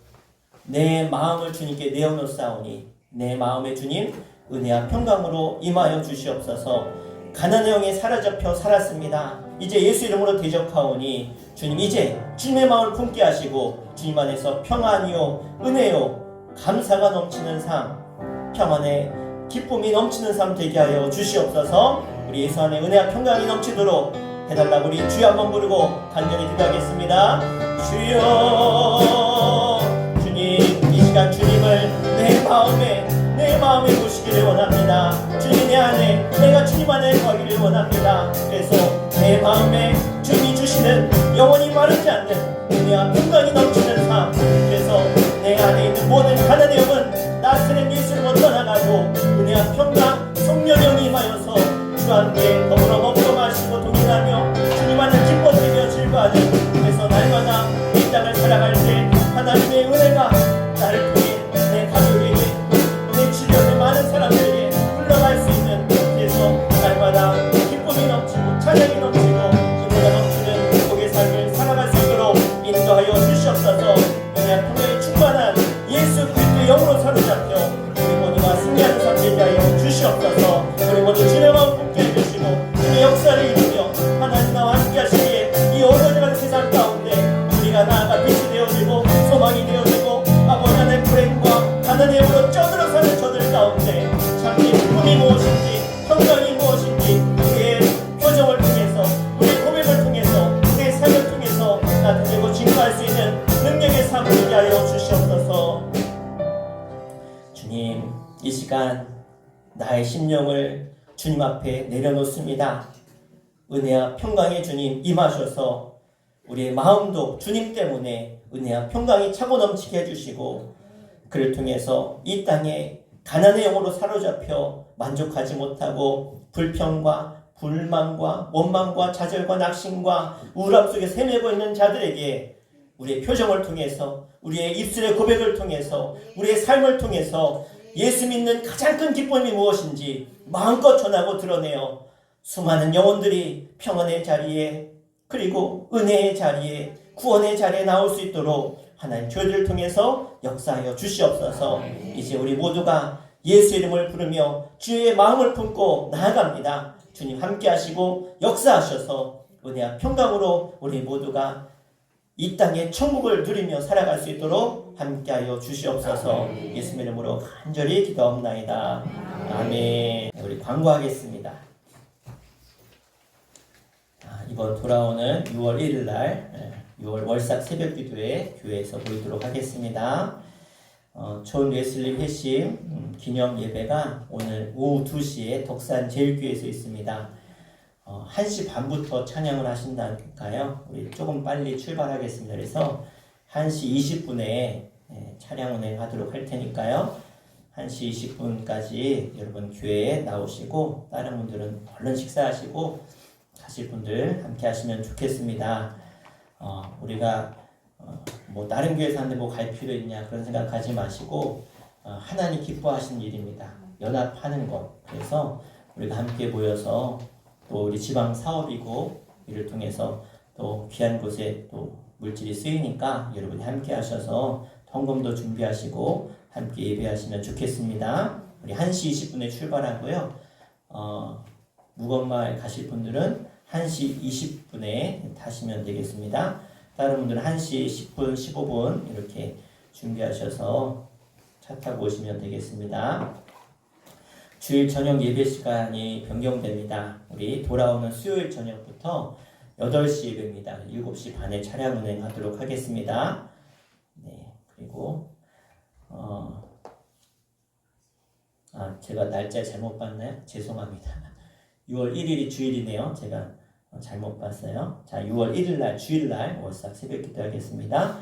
내 마음을 주님께 내어놓사오니 내 마음에 주님 은혜와 평강으로 임하여 주시옵소서. 가난의 영에 사로잡혀 살았습니다. 이제 예수 이름으로 대적하오니 주님 이제 주님의 마음을 품게 하시고 주님 안에서 평안이요 은혜요 감사가 넘치는 삶, 평안의 기쁨이 넘치는 삶 되게 하여 주시옵소서. 우리 예수 안에 은혜와 평강이 넘치도록 해달라고 우리 주여 한번 부르고 간절히 기도하겠습니다. 주여, 주님, 이 시간 주님을 내 마음에 모시기를 원합니다. 주님 내 안에, 내가 주님 안에 거하기를 원합니다. 그래서 내 마음에 주님이 주시는 영원히 마르지 않는 은혜와 평강이 넘치는 삶, 그래서 내 안에 있는 모든 가난의 영은 나스렛 예수로 떠나가고 은혜와 평강 성령이 임하여서 주와 함께 더불어 먹고 마시고 동행하며 주님 안에 기뻐드리며 즐거워하는, 그래서 날마다 이 땅을 살아갈 때 하나님의 은혜가 나를 통해 내 가족에게, 내 주변의 많은 사람들에게 흘러갈 수 있는, 그래서 날마다 기쁨이 넘치고 찬양이 넘치고 은혜가 넘치는 복의 삶을 살아갈 수 있도록 인도하여 주시옵소서. 은혜와 평강이 충만한 예수 그리스도의 영으로 사로잡혀 우리 모두가 승리하는 삶 되게 하여 주시옵소서. 우리 모두 주의 마음 품게 해주시고 주의 역사를 이루며 하나님 나와 함께 하시기에 이 어두워져가는 세상 가운데 우리가 나아가 빛이 되어지고 소망이 되어지고 아버지 하나님의 불행과 가난의 영으로 쪄들어 사는 저들 가운데 참기 기쁨이 무엇인지 평강이 무엇인지 우리의 표정을 통해서, 우리의 고백을 통해서, 우리의 삶을 통해서 나타내고 증거할 수 있는 능력의 삶 되게 하여 주시옵소서. 주님, 이 시간 나의 심령을 주님 앞에 내려놓습니다. 은혜와 평강의 주님 임하셔서 우리의 마음도 주님 때문에 은혜와 평강이 차고 넘치게 해주시고, 그를 통해서 이 땅에 가난의 영으로 사로잡혀 만족하지 못하고 불평과 불만과 원망과 좌절과 낙심과 우울함 속에 헤매고 있는 자들에게 우리의 표정을 통해서, 우리의 입술의 고백을 통해서, 우리의 삶을 통해서 예수 믿는 가장 큰 기쁨이 무엇인지 마음껏 전하고 드러내어 수많은 영혼들이 평안의 자리에, 그리고 은혜의 자리에, 구원의 자리에 나올 수 있도록 하나님 교회들을 통해서 역사하여 주시옵소서. 이제 우리 모두가 예수 이름을 부르며 주의 마음을 품고 나아갑니다. 주님 함께 하시고 역사하셔서 은혜와 평강으로 우리 모두가 이 땅의 천국을 누리며 살아갈 수 있도록 함께하여 주시옵소서. 예수님 이름으로 간절히 기도합나이다. 아멘. 우리 광고하겠습니다. 이번 돌아오는 6월 1일 날 6월 월삭 새벽 기도회 교회에서 보이도록 하겠습니다. 존 웨슬리 회심 기념 예배가 오늘 오후 2시에 덕산 제일교회에서 있습니다. 1시 반부터 찬양을 하신다니까요. 우리 조금 빨리 출발하겠습니다. 그래서 1시 20분에 차량 운행하도록 할 테니까요. 1시 20분까지 여러분 교회에 나오시고 다른 분들은 얼른 식사하시고 가실 분들 함께 하시면 좋겠습니다. 우리가 뭐 다른 교회 사는데 뭐 갈 필요 있냐 그런 생각하지 마시고 하나님 기뻐하시는 일입니다. 연합하는 것. 그래서 우리가 함께 모여서 또 우리 지방 사업이고 이를 통해서 또 귀한 곳에 또 물질이 쓰이니까 여러분이 함께 하셔서 헌금도 준비하시고 함께 예배하시면 좋겠습니다. 우리 1시 20분에 출발하고요. 무건마을 가실 분들은 1시 20분에 타시면 되겠습니다. 다른 분들은 1시 10분, 15분 이렇게 준비하셔서 차 타고 오시면 되겠습니다. 주일 저녁 예배 시간이 변경됩니다. 우리 돌아오는 수요일 저녁부터 8시 예배입니다. 7시 반에 차량 운행하도록 하겠습니다. 네, 그리고 제가 날짜 잘못 봤나요? 죄송합니다. 6월 1일이 주일이네요. 제가 잘못 봤어요. 자, 6월 1일 날 주일 날 월삭 새벽 기도하겠습니다.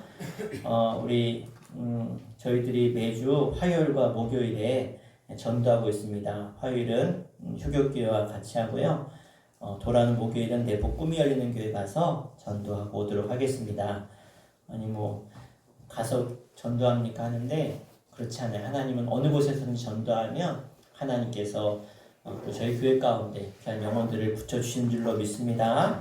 우리 저희들이 매주 화요일과 목요일에 전도하고 있습니다. 화요일은 휴교교회와 같이 하고요. 돌아오는 목요일은 내복 꿈이 열리는 교회 가서 전도하고 오도록 하겠습니다. 아니 뭐 가서 전도합니까 하는데 그렇지 않아요. 하나님은 어느 곳에서든지 전도하면 하나님께서 또 저희 교회 가운데 귀한 영혼들을 붙여주신 줄로 믿습니다.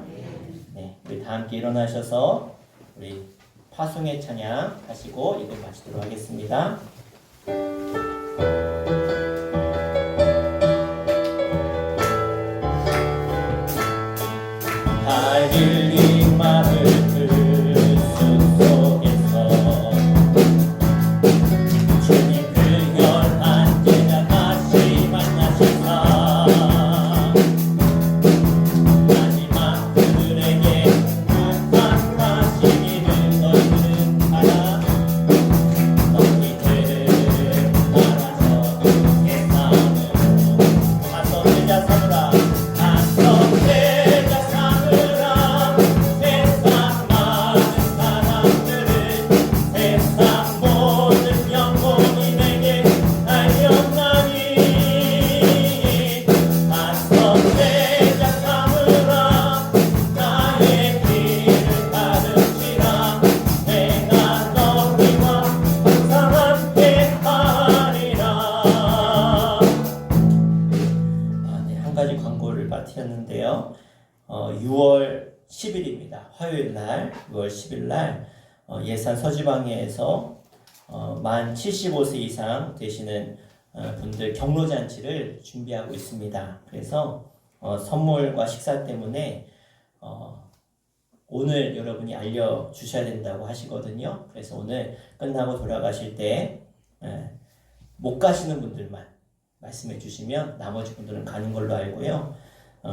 네, 우리 다 함께 일어나셔서 우리 파송의 찬양 하시고 예배 마치도록 하겠습니다. 달릴린 마을 그 숲속에서 주님 그 열한 제자 다시 만 6월 10일입니다. 화요일 날 6월 10일 날 예산 서지방회에서 만 75세 이상 되시는 분들 경로잔치를 준비하고 있습니다. 그래서 선물과 식사 때문에 오늘 여러분이 알려주셔야 된다고 하시거든요. 그래서 오늘 끝나고 돌아가실 때 못 가시는 분들만 말씀해 주시면 나머지 분들은 가는 걸로 알고요.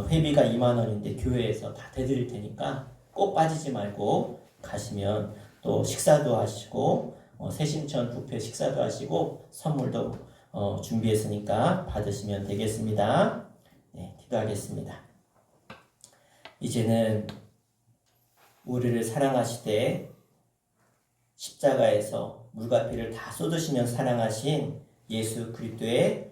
회비가 2만 원인데 교회에서 다 대드릴 테니까 꼭 빠지지 말고 가시면 또 식사도 하시고 새신천 뷔페 식사도 하시고 선물도 준비했으니까 받으시면 되겠습니다. 네, 기도하겠습니다. 이제는 우리를 사랑하시되 십자가에서 물과 피를 다 쏟으시며 사랑하신 예수 그리스도의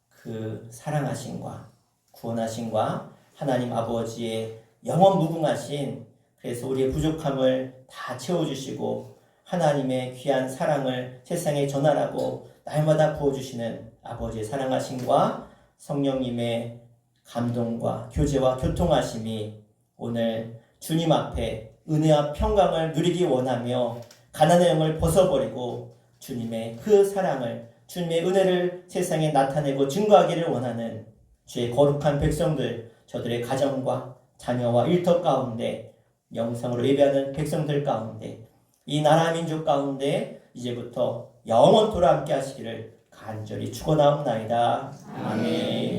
그 사랑하심과 구원하심과 하나님 아버지의 영원 무궁하신, 그래서 우리의 부족함을 다 채워주시고 하나님의 귀한 사랑을 세상에 전하라고 날마다 부어주시는 아버지의 사랑하심과 성령님의 감동과 교제와 교통하심이 오늘 주님 앞에 은혜와 평강을 누리기 원하며 가난의 영을 벗어버리고 주님의 그 사랑을, 주님의 은혜를 세상에 나타내고 증거하기를 원하는 주의 거룩한 백성들, 저들의 가정과 자녀와 일터 가운데, 영상으로 예배하는 백성들 가운데, 이 나라 민족 가운데 이제부터 영원토록 함께 하시기를 간절히 축원하옵나이다. 아멘.